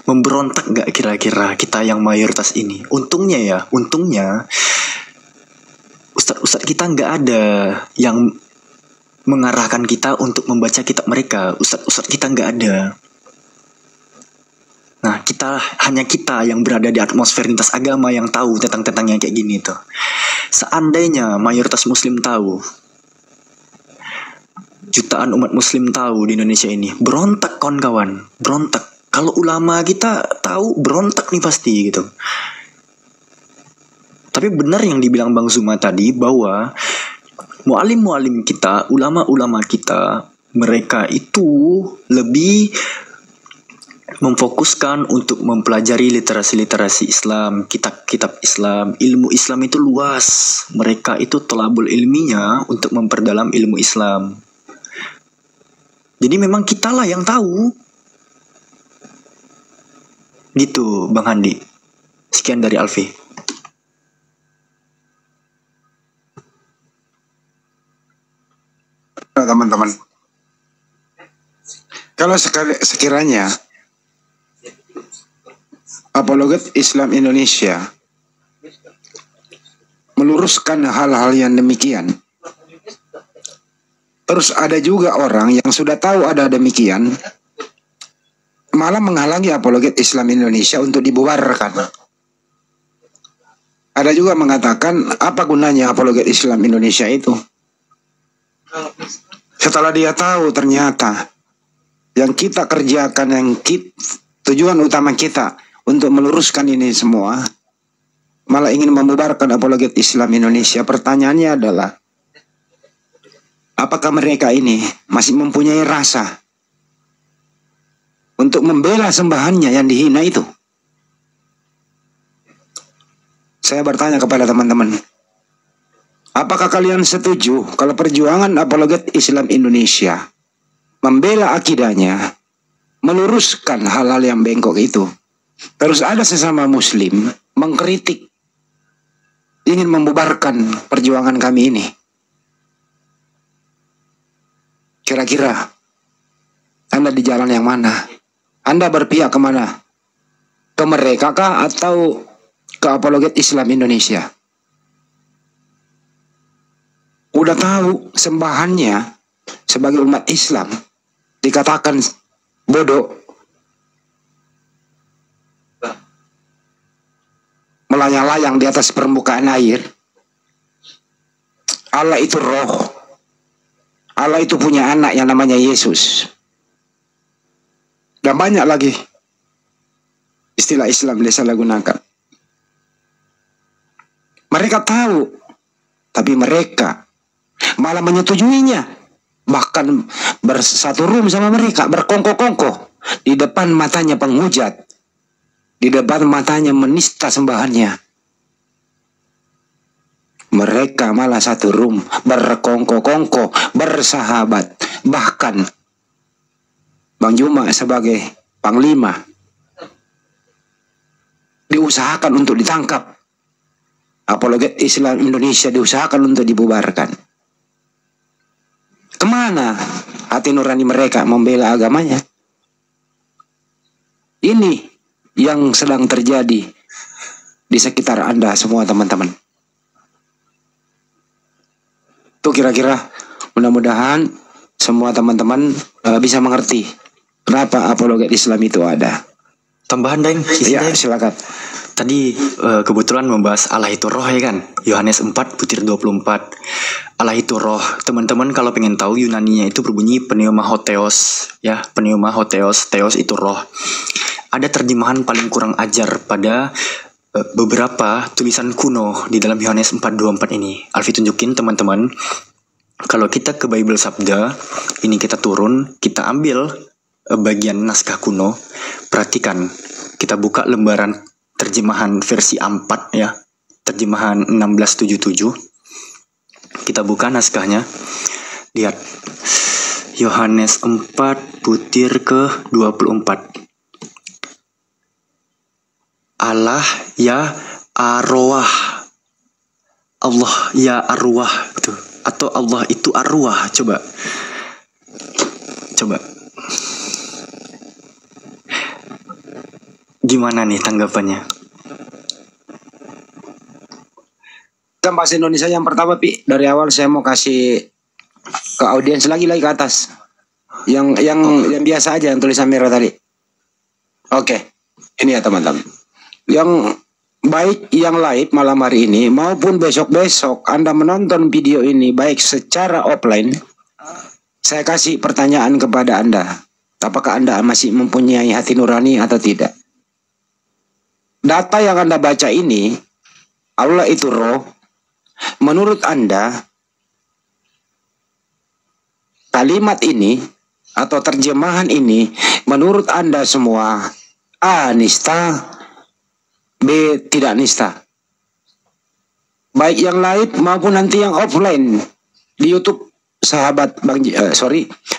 memberontak gak kira-kira kita yang mayoritas ini? Untungnya ustadz-ustadz kita gak ada yang mengarahkan kita untuk membaca kitab mereka. Ustadz-ustadz kita gak ada. Nah, hanya kita yang berada di atmosfer lintas agama yang tahu tentang yang kayak gini tuh. Seandainya mayoritas muslim tahu, jutaan umat muslim tahu di Indonesia ini, berontak kawan-kawan, berontak. Kalau ulama kita tahu, berontak nih pasti gitu. Tapi benar yang dibilang Bang Zuma tadi, bahwa mualim-mualim kita, ulama-ulama kita, mereka itu lebih memfokuskan untuk mempelajari literasi-literasi Islam, kitab-kitab Islam. Ilmu Islam itu luas. Mereka itu tolabul ilminya untuk memperdalam ilmu Islam. Jadi memang kitalah yang tahu. Gitu Bang Handi. Sekian dari Alfi. Teman-teman, kalau sekiranya apologet Islam Indonesia meluruskan hal-hal yang demikian, terus ada juga orang yang sudah tahu ada demikian, malah menghalangi apologet Islam Indonesia untuk dibubarkan. Ada juga mengatakan, apa gunanya apologet Islam Indonesia itu? Setelah dia tahu ternyata yang kita kerjakan, tujuan utama kita untuk meluruskan ini semua, malah ingin membubarkan apologet Islam Indonesia. Pertanyaannya adalah, apakah mereka ini masih mempunyai rasa untuk membela sembahannya yang dihina itu? Saya bertanya kepada teman-teman, apakah kalian setuju kalau perjuangan apologet Islam Indonesia membela akidahnya, meluruskan hal-hal yang bengkok itu, terus ada sesama muslim mengkritik, ingin membubarkan perjuangan kami ini? Kira-kira Anda di jalan yang mana? Anda berpihak kemana? Ke mereka kah atau ke apologet Islam Indonesia? Udah tahu sembahannya sebagai umat Islam dikatakan bodoh, melayang-layang di atas permukaan air. Allah itu roh. Allah itu punya anak yang namanya Yesus. Dan banyak lagi istilah Islam disalahgunakan. Mereka tahu, tapi mereka malah menyetujuinya. Bahkan bersatu room sama mereka, berkongko-kongko di depan matanya penghujat, di depan matanya menista sembahannya, mereka malah satu room, berkongko-kongko, bersahabat. Bahkan Bang Juma sebagai panglima diusahakan untuk ditangkap. Apologet Islam Indonesia diusahakan untuk dibubarkan. Kemana hati nurani mereka membela agamanya? Ini yang sedang terjadi di sekitar Anda semua teman-teman. Itu kira-kira, mudah-mudahan semua teman-teman bisa mengerti kenapa apologet Islam itu ada. Tambahan Daeng, Ya, silakan. tadi kebetulan membahas Allah itu roh ya kan, Yohanes 4 butir 24. Allah itu roh, teman-teman kalau pengen tahu Yunaninya itu berbunyi pneumahotheos ya, pneumahotheos, theos itu roh. Ada terjemahan paling kurang ajar pada beberapa tulisan kuno di dalam Yohanes 4:24 ini. Alfi tunjukin teman-teman. Kalau kita ke Bible Sabda, ini kita turun, kita ambil bagian naskah kuno, perhatikan, kita buka lembaran terjemahan versi 4 ya, terjemahan 1677. Kita buka naskahnya, lihat Yohanes 4 butir ke 24. Allah ya arwah, Allah ya arwah itu, atau Allah itu arwah. Coba gimana nih tanggapannya? Kita bahasa Indonesia yang pertama, Pi. Dari awal saya mau kasih ke audiens lagi ke atas. Yang biasa aja, yang tulisan merah tadi. Oke. Ini ya teman-teman. Yang baik yang live malam hari ini maupun besok-besok Anda menonton video ini baik secara offline, saya kasih pertanyaan kepada Anda. Apakah Anda masih mempunyai hati nurani atau tidak? Data yang Anda baca ini, Allah itu roh. Menurut Anda, kalimat ini atau terjemahan ini, menurut Anda semua, A. nista, B. tidak nista. Baik yang live maupun nanti yang offline di YouTube sahabat di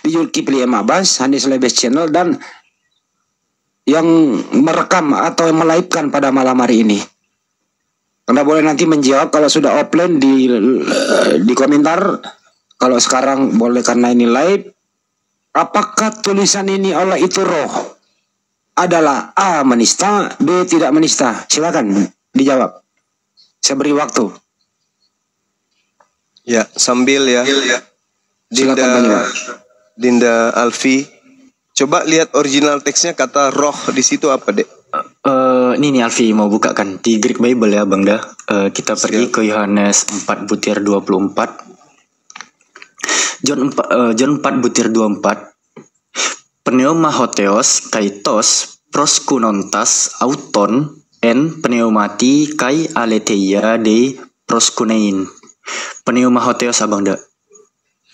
Zulkifli M. Abbas, Hanis Lebes Channel, dan yang merekam atau yang melivekan pada malam hari ini. Anda boleh nanti menjawab kalau sudah offline di komentar. Kalau sekarang boleh karena ini live. Apakah tulisan ini Allah itu roh adalah A. menista, B. tidak menista? Silakan dijawab. Saya beri waktu. Ya, sambil ya. Silakan Dinda Alfi, coba lihat original teksnya, kata roh di situ apa, Dek? Ini nih Alfi mau buka kan di Greek Bible ya Bang dah. Kita pergi ke Yohanes 4 butir 24. John 4 butir 24. Pneumahotheos kaitos proskunontas auton en pneumati kai aletheia de proskunein. Pneumahotheos Abang dah.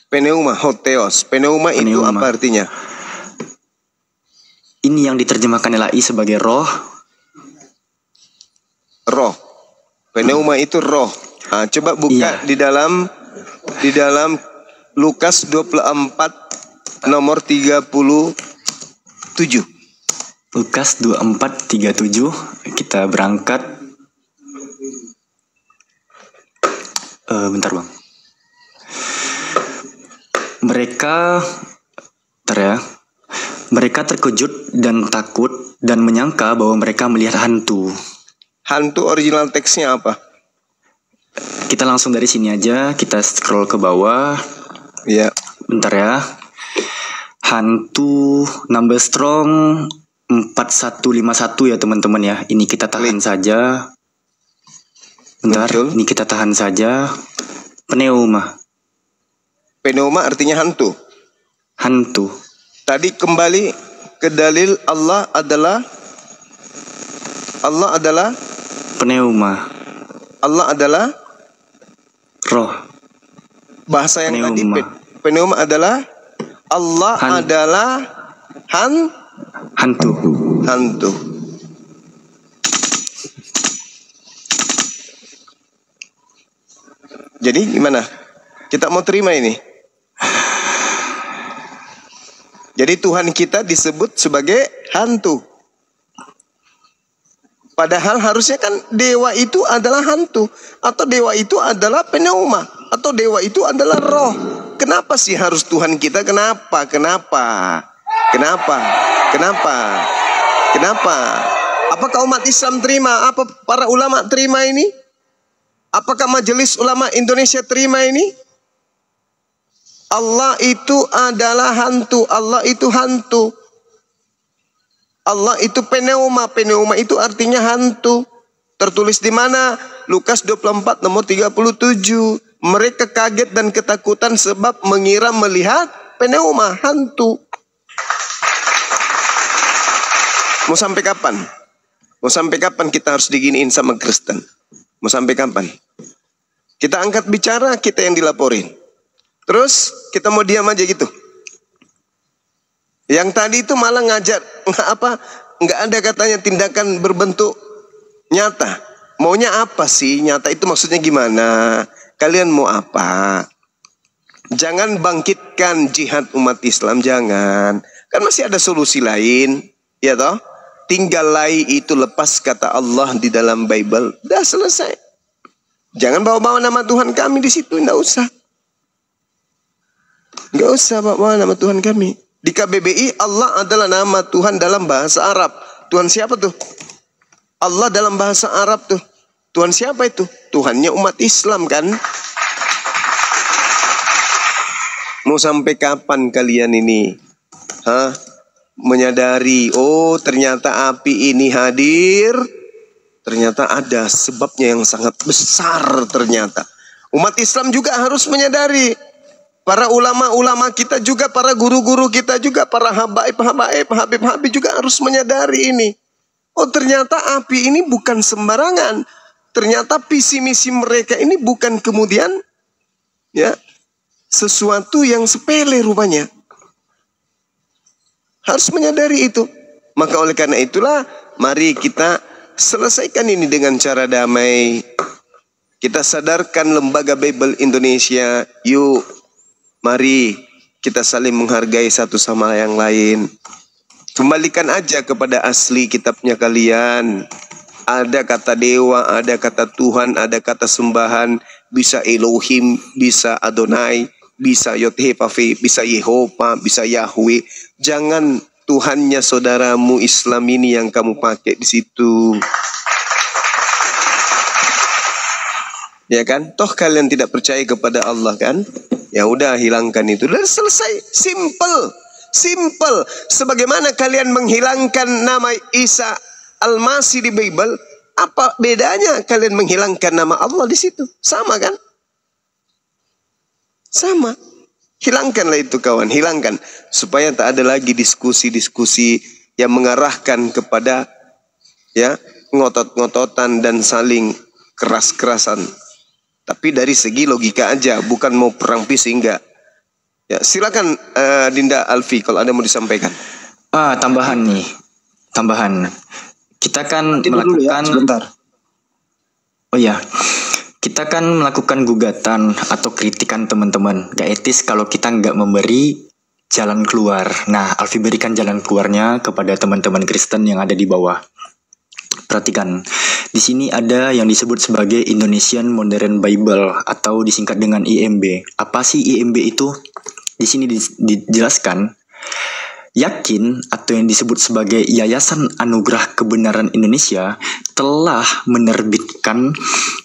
Pneumahotheos. Pneuma itu apa artinya? Ini yang diterjemahkan LAI sebagai roh. Roh. Pneuma itu roh. Nah, coba buka di dalam Lukas 24 nomor 37. Lukas 24:37. Kita berangkat. Bentar Bang. Mereka terkejut dan takut dan menyangka bahwa mereka melihat hantu. Hantu original teksnya apa? Kita langsung dari sini aja, kita scroll ke bawah. Ya. Bentar ya. Hantu number strong 4151 ya teman-teman ya. Ini kita tahan saja. Bentar, Betul. ini kita tahan saja. Pneuma. Pneuma artinya hantu. Hantu. Tadi kembali ke dalil Allah adalah Pneuma. Allah adalah Roh. bahasa yang Pneuma. tadi pneuma adalah Allah Han. adalah Hantu. Hantu. Jadi gimana? Kita mau terima ini? Jadi Tuhan kita disebut sebagai hantu. Padahal harusnya kan dewa itu adalah hantu, atau dewa itu adalah pneuma, atau dewa itu adalah roh. Kenapa sih harus Tuhan kita? Kenapa? Apakah umat Islam terima? Apa para ulama terima ini? Apakah Majelis Ulama Indonesia terima ini? Allah itu adalah hantu. Allah itu hantu. Allah itu pneuma. Pneuma itu artinya hantu. Tertulis di mana? Lukas 24 nomor 37. Mereka kaget dan ketakutan sebab mengira melihat pneuma, hantu. Mau sampai kapan? Mau sampai kapan kita harus diginiin sama Kristen? Mau sampai kapan? Kita angkat bicara, kita yang dilaporin. Terus kita mau diam aja gitu. Yang tadi itu malah ngajar nggak ada katanya tindakan berbentuk nyata. Maunya apa sih? Nyata itu maksudnya gimana? Kalian mau apa? Jangan bangkitkan jihad umat Islam, jangan. Kan masih ada solusi lain, ya toh? Tinggalai itu lepas kata Allah di dalam Bible. Dah selesai. Jangan bawa-bawa nama Tuhan kami di situ, enggak usah. Enggak usah bawa nama Tuhan kami. Di KBBI Allah adalah nama Tuhan dalam bahasa Arab. Tuhan siapa tuh? Allah dalam bahasa Arab tuh. Tuhan siapa itu? Tuhannya umat Islam kan? Mau sampai kapan kalian ini? Menyadari, oh ternyata api ini hadir. Ternyata ada sebabnya yang sangat besar ternyata. Umat Islam juga harus menyadari. Para ulama-ulama kita juga, para guru-guru kita juga, para habib juga harus menyadari ini. Oh ternyata api ini bukan sembarangan. Ternyata visi misi mereka ini bukan kemudian ya sesuatu yang sepele rupanya. Harus menyadari itu. Maka oleh karena itulah mari kita selesaikan ini dengan cara damai. Kita sadarkan lembaga Bible Indonesia. Yuk, mari kita saling menghargai satu sama yang lain. Kembalikan aja kepada asli kitabnya kalian. Ada kata dewa, ada kata Tuhan, ada kata sembahan. Bisa Elohim, bisa Adonai, bisa Yod-Heh-Vav-Heh, bisa Yehova, bisa Yahweh. Jangan Tuhannya saudaramu Islam ini yang kamu pakai di situ. Ya kan? Toh kalian tidak percaya kepada Allah kan? Ya udah hilangkan itu dan selesai. Simple. Sebagaimana kalian menghilangkan nama Isa Al-Masih di Bible, apa bedanya kalian menghilangkan nama Allah di situ? Sama kan? Sama. Hilangkanlah itu kawan, hilangkan. Supaya tak ada lagi diskusi-diskusi yang mengarahkan kepada ya ngotot-ngototan dan saling keras-kerasan. Tapi dari segi logika aja, bukan mau perang fisik, enggak. Ya, silakan Dinda Alfi kalau ada mau disampaikan. Tambahan. Kita kan Dulu ya, sebentar. Oh ya. Kita kan melakukan gugatan atau kritikan teman-teman. Gak etis kalau kita nggak memberi jalan keluar. Nah, Alfi berikan jalan keluarnya kepada teman-teman Kristen yang ada di bawah. Perhatikan, di sini ada yang disebut sebagai Indonesian Modern Bible atau disingkat dengan IMB. Apa sih IMB itu? Di sini dijelaskan, Yakin atau yang disebut sebagai Yayasan Anugerah Kebenaran Indonesia telah menerbitkan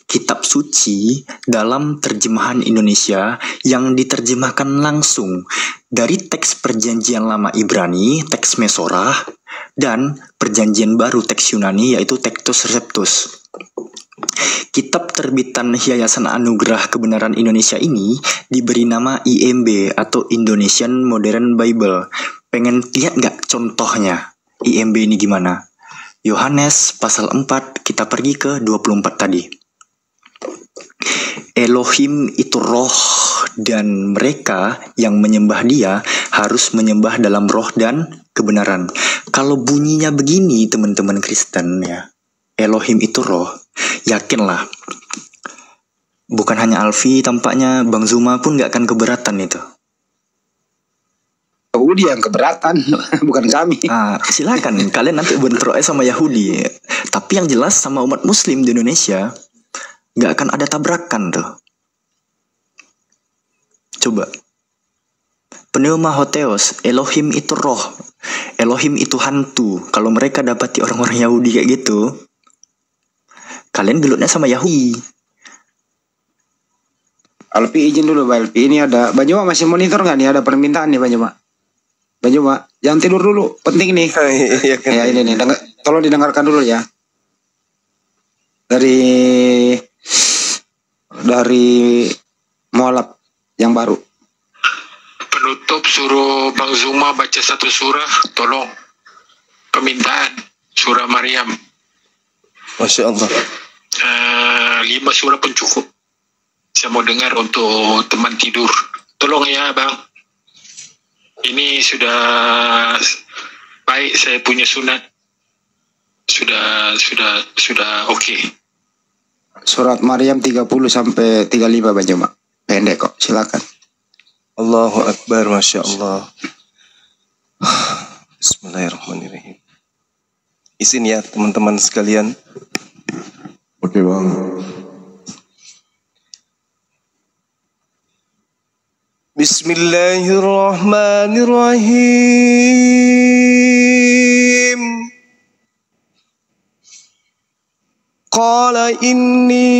kitab suci dalam terjemahan Indonesia yang diterjemahkan langsung dari teks Perjanjian Lama Ibrani, teks Mesorah, dan Perjanjian Baru teks Yunani yaitu Textus Receptus. Kitab terbitan Yayasan Anugerah Kebenaran Indonesia ini diberi nama IMB atau Indonesian Modern Bible. Pengen lihat nggak contohnya IMB ini gimana? Yohanes pasal 4, kita pergi ke 24 tadi. Elohim itu roh dan mereka yang menyembah dia harus menyembah dalam roh dan kebenaran. Kalau bunyinya begini teman-teman Kristen ya, Elohim itu roh, yakinlah. Bukan hanya Alfi, tampaknya Bang Zuma pun gak akan keberatan itu. Yahudi yang keberatan, bukan kami. Silakan kalian nanti bentrok sama Yahudi. Tapi yang jelas sama umat Muslim di Indonesia gak akan ada tabrakan tuh. Coba. Pneuma Hotheos, Elohim itu roh, Elohim itu hantu. Kalau mereka dapati orang-orang Yahudi kayak gitu, kalian gelutnya sama Yahudi. Alpi izin dulu, Pak Alpi. Ini ada Banyuma masih monitor nggak nih? Ada permintaan nih Banyuma. Banyuma, jangan tidur dulu, penting nih. Iya kan. Ya ini nih, tolong didengarkan dulu ya. Dari Mualaf yang baru. Penutup suruh Bang Zuma baca satu surah, tolong. Permintaan surah Maryam. Masya Allah. 5 surah pun cukup. Saya mau dengar untuk teman tidur. Tolong ya Bang. Ini sudah baik, saya punya sunat. Sudah oke. Surat Maryam 30 sampai 35 Banyuma. Pendek kok, silakan. Allahu Akbar, Masya Allah. Bismillahirrahmanirrahim. Izin ya teman-teman sekalian. Oke bang. Bismillahirrahmanirrahim. Qala inni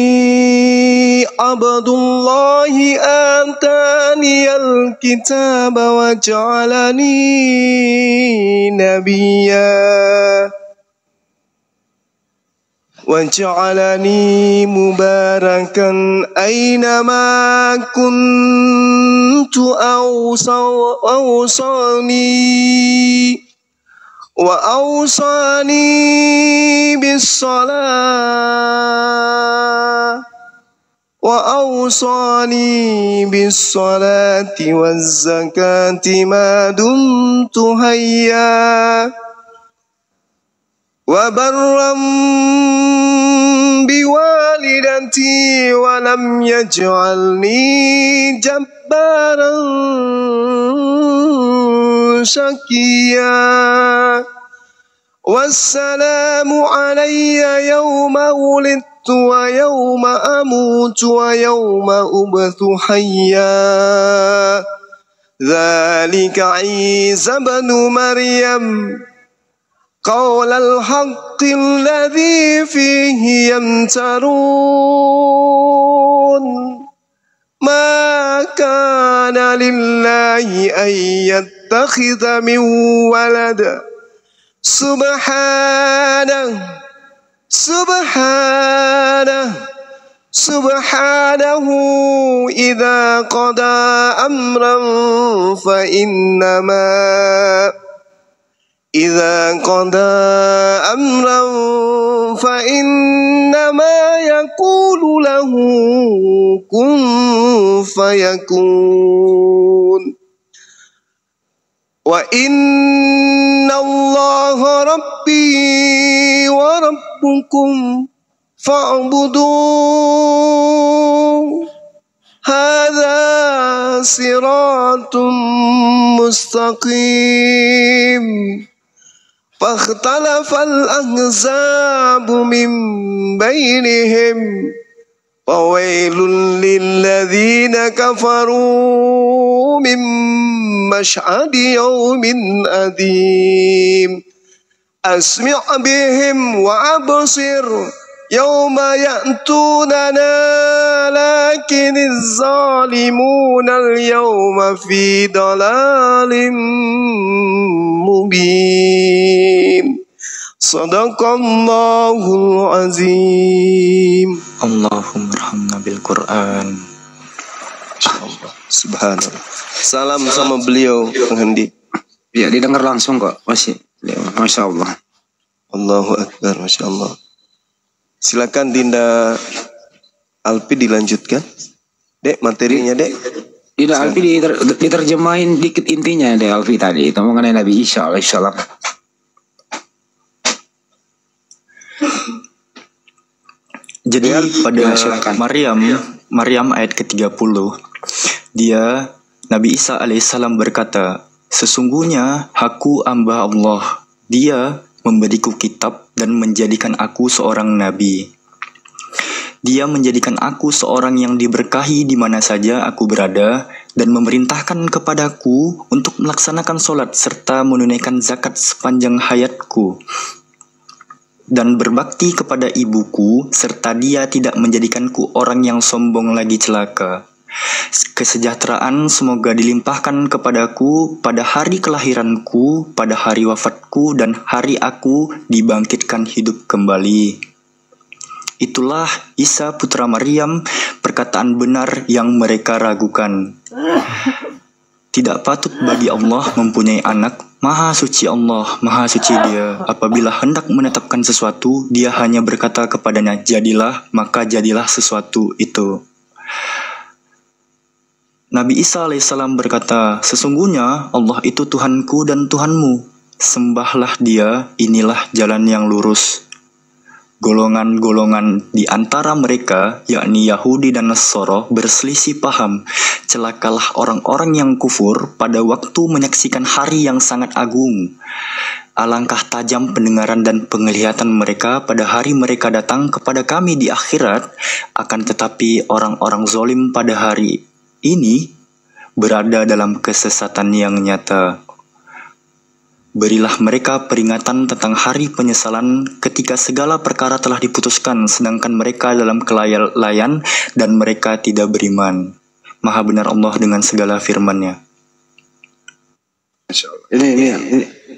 abdullahi ataniyal kitaba wa ja'alani nabiyya wa ja'alani mubarakan aynama kuntu وأوصاني بالصلاة والزكاة ما دمت حيا وبرا بوالدتي ولم يجعلني جبارا شقيا والسلام علي يوم ولدت ويوم أموت ويوم أبعث حيا ذلك عيسى بن مريم قول الحق الذي فيه يمترون ما كان لله أن يتخذ من ولد سبحانه إذا قضى أمرا فإنما يقول له كن فيكون وإن الله ربي وربكم فاعبدوه هذا صراط مستقيم فاختلف الأحزاب من بينهم فويل للذين كفروا من مشهد يوم أليم أسمع بهم وأبصر يوم يأتوننا لكن الظالمون اليوم في ضلال مبين Sadaqallahul azim. Allahumma arhamna bil Quran. Subhanallah. Salam sama beliau, Bang Handi. Ya, didengar langsung kok, masih. Masya Allah. Allahu Akbar, Masya Allah. Silakan Dinda Alpi dilanjutkan. Dek, materinya Dek. Dinda Alpi diterjemahin dikit intinya Dek Alfi tadi. Itu mengenai Nabi Isa alaihissalam. Jadi Ya, pada silakan. Maryam ayat ke-30, Nabi Isa alaihissalam berkata, sesungguhnya aku hamba Allah. Dia memberiku kitab dan menjadikan aku seorang nabi. Dia menjadikan aku seorang yang diberkahi di mana saja aku berada dan memerintahkan kepadaku untuk melaksanakan sholat serta menunaikan zakat sepanjang hayatku dan berbakti kepada ibuku, serta dia tidak menjadikanku orang yang sombong lagi celaka. Kesejahteraan semoga dilimpahkan kepadaku pada hari kelahiranku, pada hari wafatku, dan hari aku dibangkitkan hidup kembali. Itulah Isa putra Maryam, perkataan benar yang mereka ragukan. Tidak patut bagi Allah mempunyai anak. Maha suci Allah, maha suci Dia. Apabila hendak menetapkan sesuatu, Dia hanya berkata kepadanya, jadilah, maka jadilah sesuatu itu. Nabi Isa alaihissalam berkata, sesungguhnya Allah itu Tuhanku dan Tuhanmu. Sembahlah Dia, inilah jalan yang lurus. Golongan-golongan di antara mereka, yakni Yahudi dan Nasara, berselisih paham. Celakalah orang-orang yang kufur pada waktu menyaksikan hari yang sangat agung. Alangkah tajam pendengaran dan penglihatan mereka pada hari mereka datang kepada kami di akhirat. Akan tetapi orang-orang zalim pada hari ini berada dalam kesesatan yang nyata. Berilah mereka peringatan tentang hari penyesalan ketika segala perkara telah diputuskan, sedangkan mereka dalam kelalaian dan mereka tidak beriman. Maha benar Allah dengan segala firman-Nya. Ini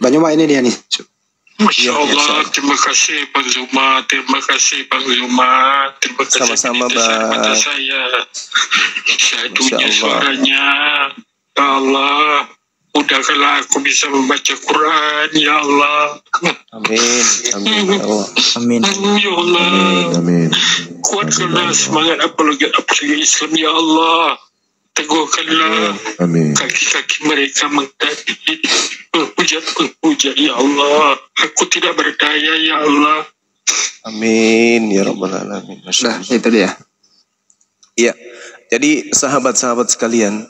Banyuma ini dia nih. Masya Allah, terima kasih Bang Zuma, terima kasih Bang Zuma, terima kasih Sama-sama, Bang. mata saya satunya suaranya. Ya Allah, mudahkanlah aku bisa membaca Quran, ya Allah. Amin. Amin. Ya Allah. Amin. Ya Allah, Amin. kuatkanlah semangat apologi Islam, ya Allah. Teguhkanlah Amin. kaki-kaki mereka menghadapi penghujat, ya Allah. Aku tidak berdaya, ya Allah. Amin ya rabbal alamin. Masya Nah, Allah. itu dia. Iya. Jadi sahabat-sahabat sekalian,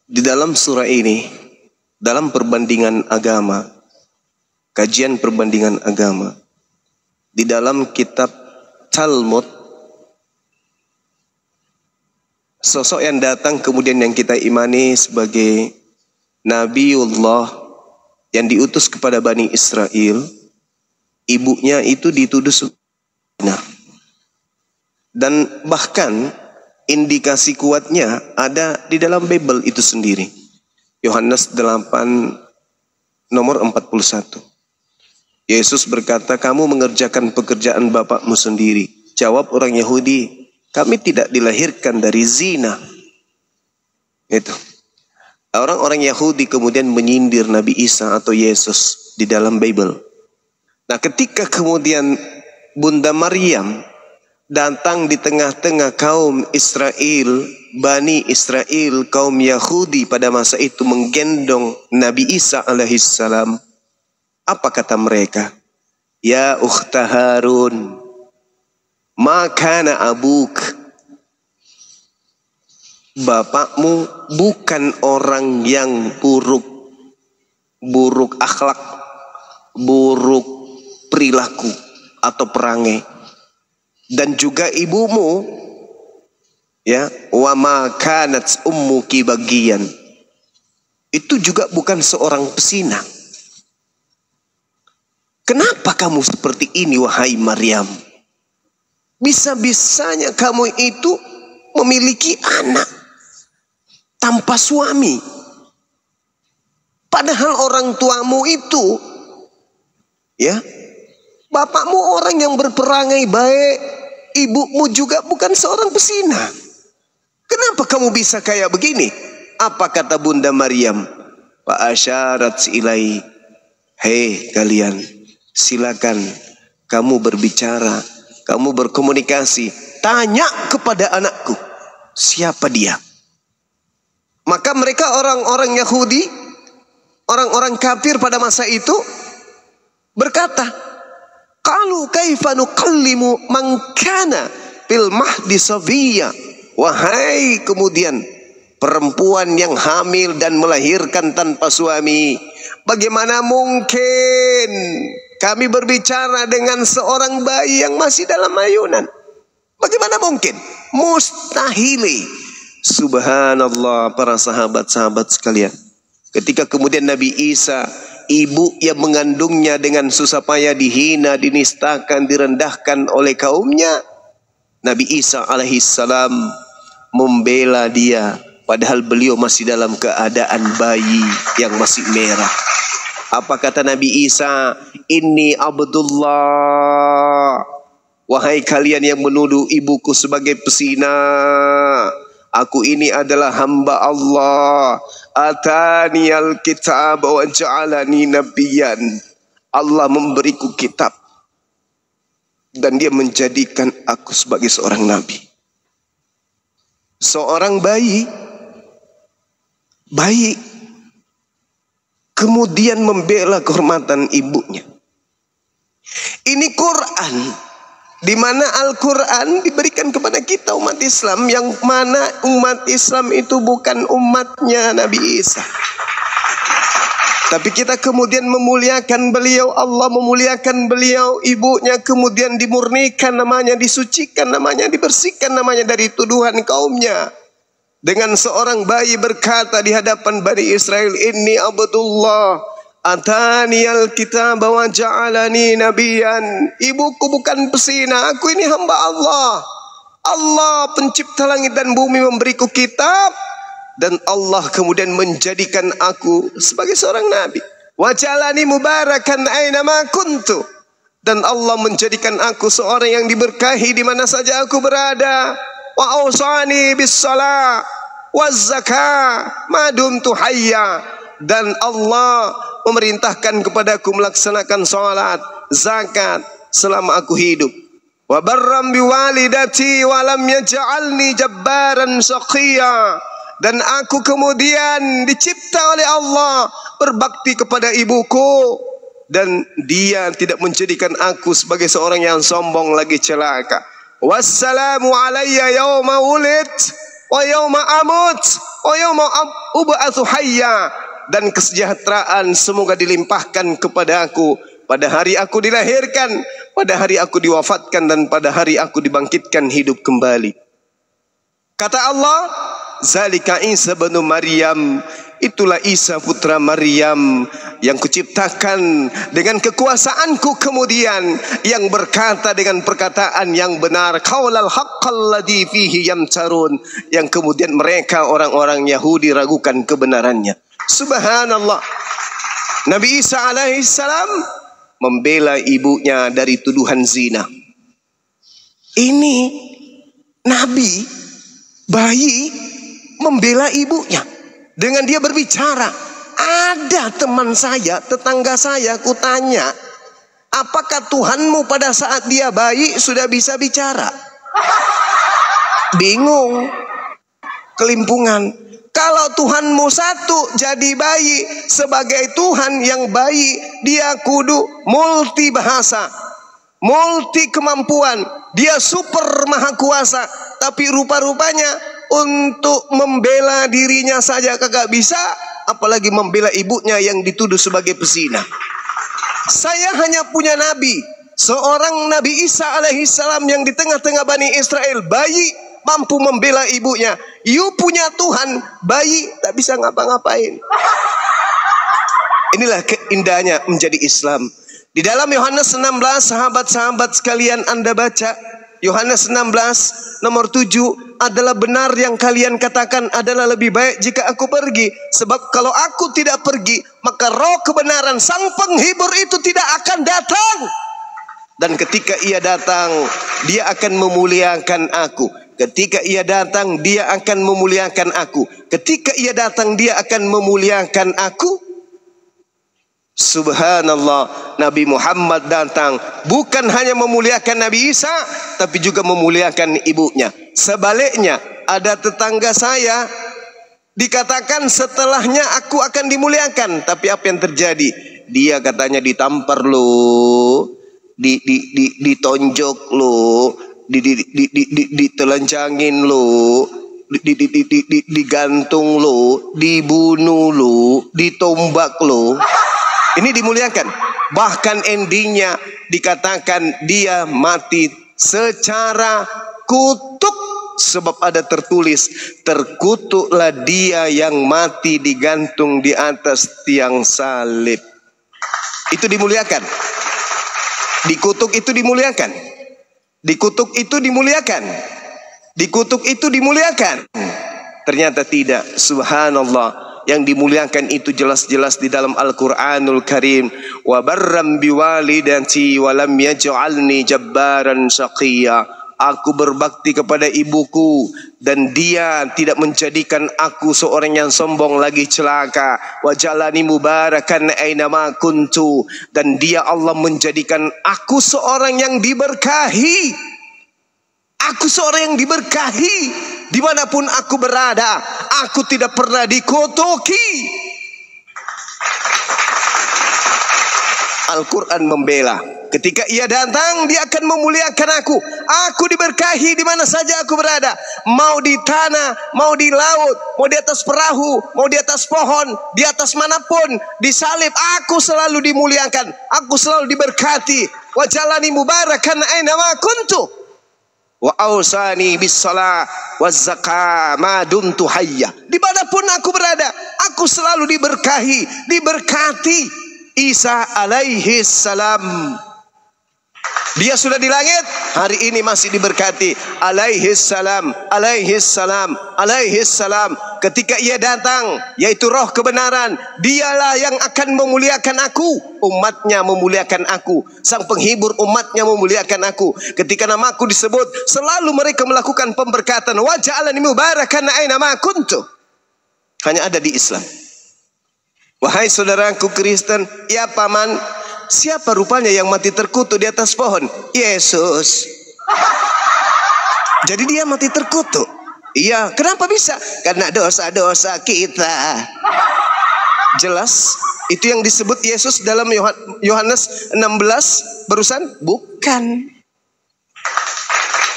di dalam surah ini, dalam perbandingan agama, kajian perbandingan agama, di dalam kitab Talmud, sosok yang datang kemudian yang kita imani sebagai Nabiullah yang diutus kepada Bani Israel, ibunya itu dituduh zina. Dan bahkan indikasi kuatnya ada di dalam Bible itu sendiri. Yohanes 8 nomor 41. Yesus berkata, kamu mengerjakan pekerjaan bapakmu sendiri. Jawab orang Yahudi, kami tidak dilahirkan dari zina. Itu. Orang-orang Yahudi kemudian menyindir Nabi Isa atau Yesus di dalam Bible. Nah, ketika kemudian Bunda Maryam datang di tengah-tengah kaum Israel, Bani Israel, kaum Yahudi pada masa itu menggendong Nabi Isa alaihissalam, apa kata mereka? Ya ukhta Harun, ma kana abuk, bapakmu bukan orang yang buruk akhlak, buruk perilaku atau perangai. Dan juga ibumu, ya, wa ma kanat ummuki bagian, itu juga bukan seorang pesina. Kenapa kamu seperti ini wahai Maryam? Bisa-bisanya kamu itu memiliki anak tanpa suami. Padahal orang tuamu itu, ya, bapakmu orang yang berperangai baik, ibumu juga bukan seorang pesina. Kenapa kamu bisa kayak begini? Apa kata Bunda Maryam? Fa asyarat ilai, hei kalian, silakan kamu berbicara, kamu berkomunikasi, tanya kepada anakku, siapa dia? Maka mereka orang-orang Yahudi, orang-orang kafir pada masa itu berkata, Qalu kaifa nukallimu man kana fil mahdi sabiyya. Wahai kemudian perempuan yang hamil dan melahirkan tanpa suami, bagaimana mungkin kami berbicara dengan seorang bayi yang masih dalam ayunan? Bagaimana mungkin? Mustahili. Subhanallah, para sahabat-sahabat sekalian. Ketika kemudian Nabi Isa, ibu yang mengandungnya dengan susah payah dihina, dinistakan, direndahkan oleh kaumnya, Nabi Isa alaihissalam membela dia, padahal beliau masih dalam keadaan bayi yang masih merah. Apa kata Nabi Isa? Inni Abdullah. Wahai kalian yang menuduh ibuku sebagai pesina, aku ini adalah hamba Allah. Atani al-kitab wa ja'alani nabiyyan. Allah memberiku kitab dan dia menjadikan aku sebagai seorang nabi. Seorang bayi kemudian membela kehormatan ibunya. Ini Quran, di mana Al-Quran diberikan kepada kita umat Islam, yang mana umat Islam itu bukan umatnya Nabi Isa. Tapi kita kemudian memuliakan beliau, Allah memuliakan beliau, ibunya kemudian dimurnikan namanya, disucikan namanya, dibersihkan namanya dari tuduhan kaumnya. Dengan seorang bayi berkata di hadapan Bani Israel, Inni Abdullah, Atani al-kitab wa ja'alani nabiyyan. Ibuku bukan pesina, aku ini hamba Allah. Allah pencipta langit dan bumi memberiku kitab, dan Allah kemudian menjadikan aku sebagai seorang nabi. Wa ja'alani mubarakan aina ma kuntu. Dan Allah menjadikan aku seorang yang diberkahi di mana saja aku berada. Wa awsani bis shalah waz zakah ma dumtu hayya. Dan Allah memerintahkan kepadaku melaksanakan salat, zakat selama aku hidup. Wa barram biwalidati wa lam yaj'alni jabbaran shaqiyya. Dan aku kemudian dicipta oleh Allah berbakti kepada ibuku, dan dia tidak menjadikan aku sebagai seorang yang sombong lagi celaka. Wassalamu alayya yawma wulid wa yawma amut wa yawma ub'atsu hayya. Dan kesejahteraan semoga dilimpahkan kepadaku pada hari aku dilahirkan, pada hari aku diwafatkan, dan pada hari aku dibangkitkan hidup kembali. Kata Allah, Zalika Isa bin Maryam, itulah Isa putra Maryam yang kuciptakan dengan kekuasaanku kemudian, yang berkata dengan perkataan yang benar, qaulal haqqal ladzi fihi yamtarun, yang kemudian mereka orang-orang Yahudi ragukan kebenarannya. Subhanallah. Nabi Isa alaihissalam membela ibunya dari tuduhan zina. Ini Nabi bayi membela ibunya dengan dia berbicara. Ada teman saya, tetangga saya, kutanya, apakah Tuhanmu pada saat dia bayi sudah bisa bicara? Bingung, kelimpungan. Kalau Tuhanmu satu jadi bayi, sebagai Tuhan yang bayi, dia kudu multi bahasa, multi kemampuan, dia super maha kuasa. Tapi rupa-rupanya untuk membela dirinya saja kagak bisa, apalagi membela ibunya yang dituduh sebagai pesina. Saya hanya punya nabi, seorang Nabi Isa alaihissalam yang di tengah-tengah Bani Israel, bayi mampu membela ibunya. You punya Tuhan, bayi tak bisa ngapa-ngapain. Inilah keindahannya menjadi Islam. Di dalam Yohanes 16, sahabat-sahabat sekalian, Anda baca Yohanes 16 nomor 7, adalah benar yang kalian katakan, adalah lebih baik jika aku pergi. Sebab kalau aku tidak pergi, maka roh kebenaran sang penghibur itu tidak akan datang. Dan ketika ia datang, dia akan memuliakan aku. Ketika ia datang, dia akan memuliakan aku. Ketika ia datang, dia akan memuliakan aku. Subhanallah, Nabi Muhammad datang bukan hanya memuliakan Nabi Isa, tapi juga memuliakan ibunya. Sebaliknya, ada tetangga saya dikatakan setelahnya aku akan dimuliakan, tapi apa yang terjadi? Dia katanya ditampar loh. ditonjok lo, ditelanjangin lo, digantung lo, dibunuh lo, ditombak lo. Ini dimuliakan. Bahkan endingnya dikatakan dia mati secara kutuk. Sebab ada tertulis, terkutuklah dia yang mati digantung di atas tiang salib. Itu dimuliakan. Dikutuk itu dimuliakan. Dikutuk itu dimuliakan. Dikutuk itu dimuliakan. Ternyata tidak. Subhanallah. Yang dimuliakan itu jelas-jelas di dalam Al-Quranul Karim. Wa barram biwalidati wa lam yaj'alni jabbaran syaqiyya. Aku berbakti kepada ibuku dan dia tidak menjadikan aku seorang yang sombong lagi celaka. Wa jalani mubarakan aina ma kuntu, dan dia Allah menjadikan aku seorang yang diberkahi. Aku seorang yang diberkahi dimanapun aku berada. Aku tidak pernah dikutuki. Al-Quran membela. Ketika ia datang, dia akan memuliakan aku. Aku diberkahi di mana saja aku berada. Mau di tanah, mau di laut, mau di atas perahu, mau di atas pohon, di atas manapun, di salib, aku selalu dimuliakan. Aku selalu diberkati. Wa jalani mubarakan aina ma kuntu. Wa ausani bis shalah waz zakah ma dumtu hayya. Dimanapun aku berada, aku selalu diberkahi, diberkati. Isa alaihi salam, dia sudah di langit, hari ini masih diberkati. Alaihi salam, alaihi salam, alaihi salam. Ketika ia datang, yaitu roh kebenaran, dialah yang akan memuliakan aku. Umatnya memuliakan aku. Sang penghibur umatnya memuliakan aku. Ketika namaku disebut, selalu mereka melakukan pemberkatan. Wa ja'alani mubarakan aina ma kuntu. Hanya ada di Islam. Wahai saudaraku Kristen, ya paman, siapa rupanya yang mati terkutuk di atas pohon? Yesus. Jadi dia mati terkutuk. Iya, kenapa bisa? Karena dosa-dosa kita. Jelas, itu yang disebut Yesus dalam Yohanes 16 barusan? Bukan.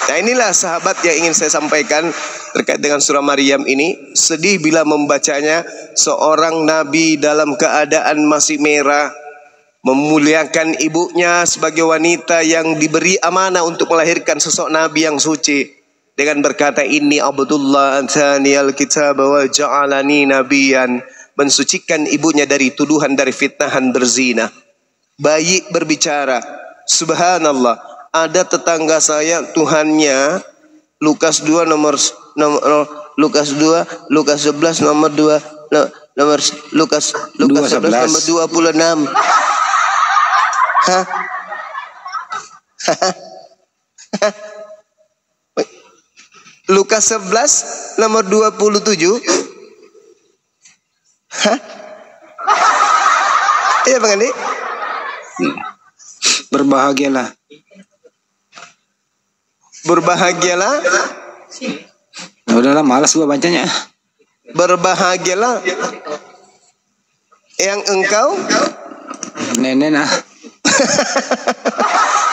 Nah, inilah sahabat yang ingin saya sampaikan terkait dengan surah Maryam ini. Sedih bila membacanya. Seorang nabi dalam keadaan masih merah, memuliakan ibunya sebagai wanita yang diberi amanah untuk melahirkan sosok nabi yang suci, dengan berkata, inni Abdullah athaniyal kitab wa ja'alani nabiyan. Mensucikan ibunya dari tuduhan, dari fitnahan berzina. Bayi berbicara, subhanallah, ada tetangga saya Tuhannya Lukas 2 Lukas 11 nomor 2 Lukas 11 nomor 26. Hah? Lukas 11 nomor 27. Hah? Iya Bang Andi? Berbahagialah. Berbahagialah. Nah, udahlah, malas gua bacanya. Berbahagialah yang engkau nenek nah.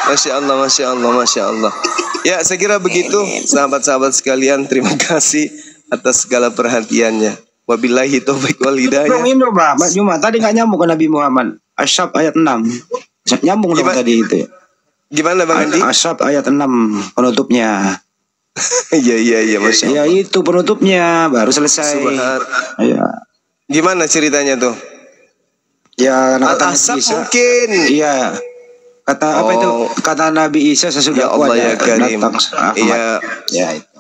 Masya Allah, Masya Allah, Masya Allah. Ya, saya kira begitu sahabat-sahabat sekalian. Terima kasih atas segala perhatiannya. Wabillahi taufiq wal hidayah. Cuma tadi nggak nyambung ke Nabi Muhammad. Asyab ayat 6. Nyambung dong tadi itu. Gimana Bang Andi? Asyab ayat 6 penutupnya. Iya, Masya Allah. Ya itu penutupnya, baru selesai. Ya. Gimana ceritanya tuh? Ya, Al-Ahzab mungkin. Iya. Kata apa itu? Kata Nabi Isa sesudah ya Allah ya Karim. Iya. Ya itu.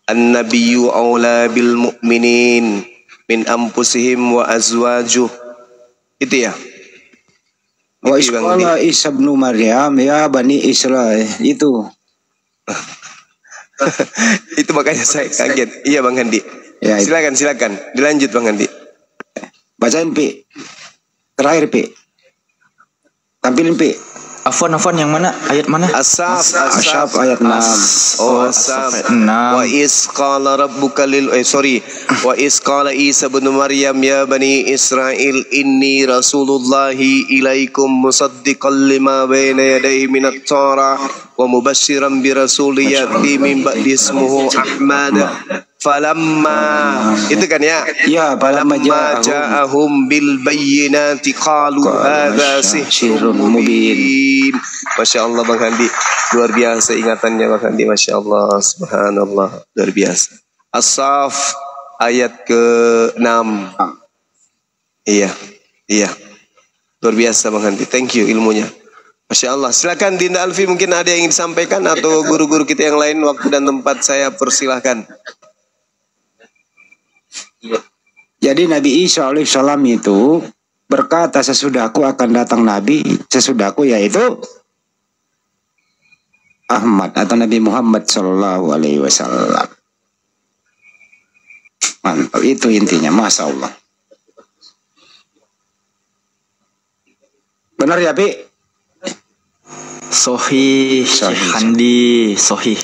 An-nabiyyu aula bil mu'minin min anfusihim wa azwajuh. Itu ya. Wa isqala Isa ibnu Maryam ya bani Israil. Itu. Itu makanya saya kaget. Iya Bang Andi. Ya, silakan. Dilanjut Bang Andi. Bacain Pi. Terakhir Pi. Tampilin Pi. Afwan yang mana? Ayat mana? Asaf ayat 6. Oh, Asaf. Ayat 6. Wa is qala rabbuka lil wa is qala Isa bin Maryam ya bani Israil inni rasulullahi ilaikum musaddiqan lima baina yadayhi minat Torah wa mubashiran bi rasuli yati min ba'di ismuhu Ahmad. Falamma itu kan ya? Ya, falamma ja'ahum bil bayyinati qalu hadza sihrun mubin. Masya Allah Bang Handi, luar biasa ingatannya Bang Handi, Masya Allah, subhanallah, luar biasa. As-Saff ayat ke-6. Iya, luar biasa Bang Handi, thank you ilmunya. Masya Allah, silakan Dinda Alfi, mungkin ada yang ingin disampaikan atau guru-guru kita yang lain, waktu dan tempat saya persilahkan. Jadi Nabi Isa alaihissalam itu berkata, sesudahku akan datang Nabi, sesudahku, yaitu Ahmad atau Nabi Muhammad Sallallahu Alaihi Wasallam. Mantap, itu intinya, Masya Allah. Benar ya, Pi? Sohih, Handi, sohih.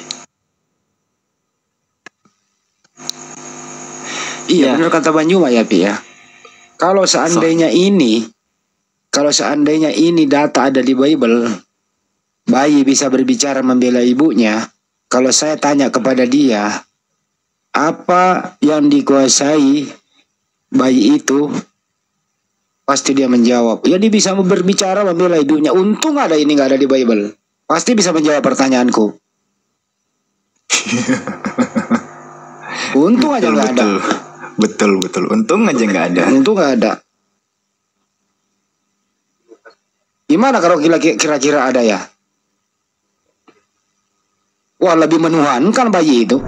Iya, benar kata Banyuma ya, Pi ya. Kalau seandainya ini data ada di Bible, bayi bisa berbicara membela ibunya. Kalau saya tanya kepada dia, apa yang dikuasai bayi itu, pasti dia menjawab, ya dia bisa berbicara membela ibunya. Untung ada ini nggak ada di Bible, pasti bisa menjawab pertanyaanku. Untung aja nggak ada. Betul. Untung aja nggak ada. Untung nggak ada. Gimana kalau kira-kira ada ya? Wah, lebih menuhankan bayi itu.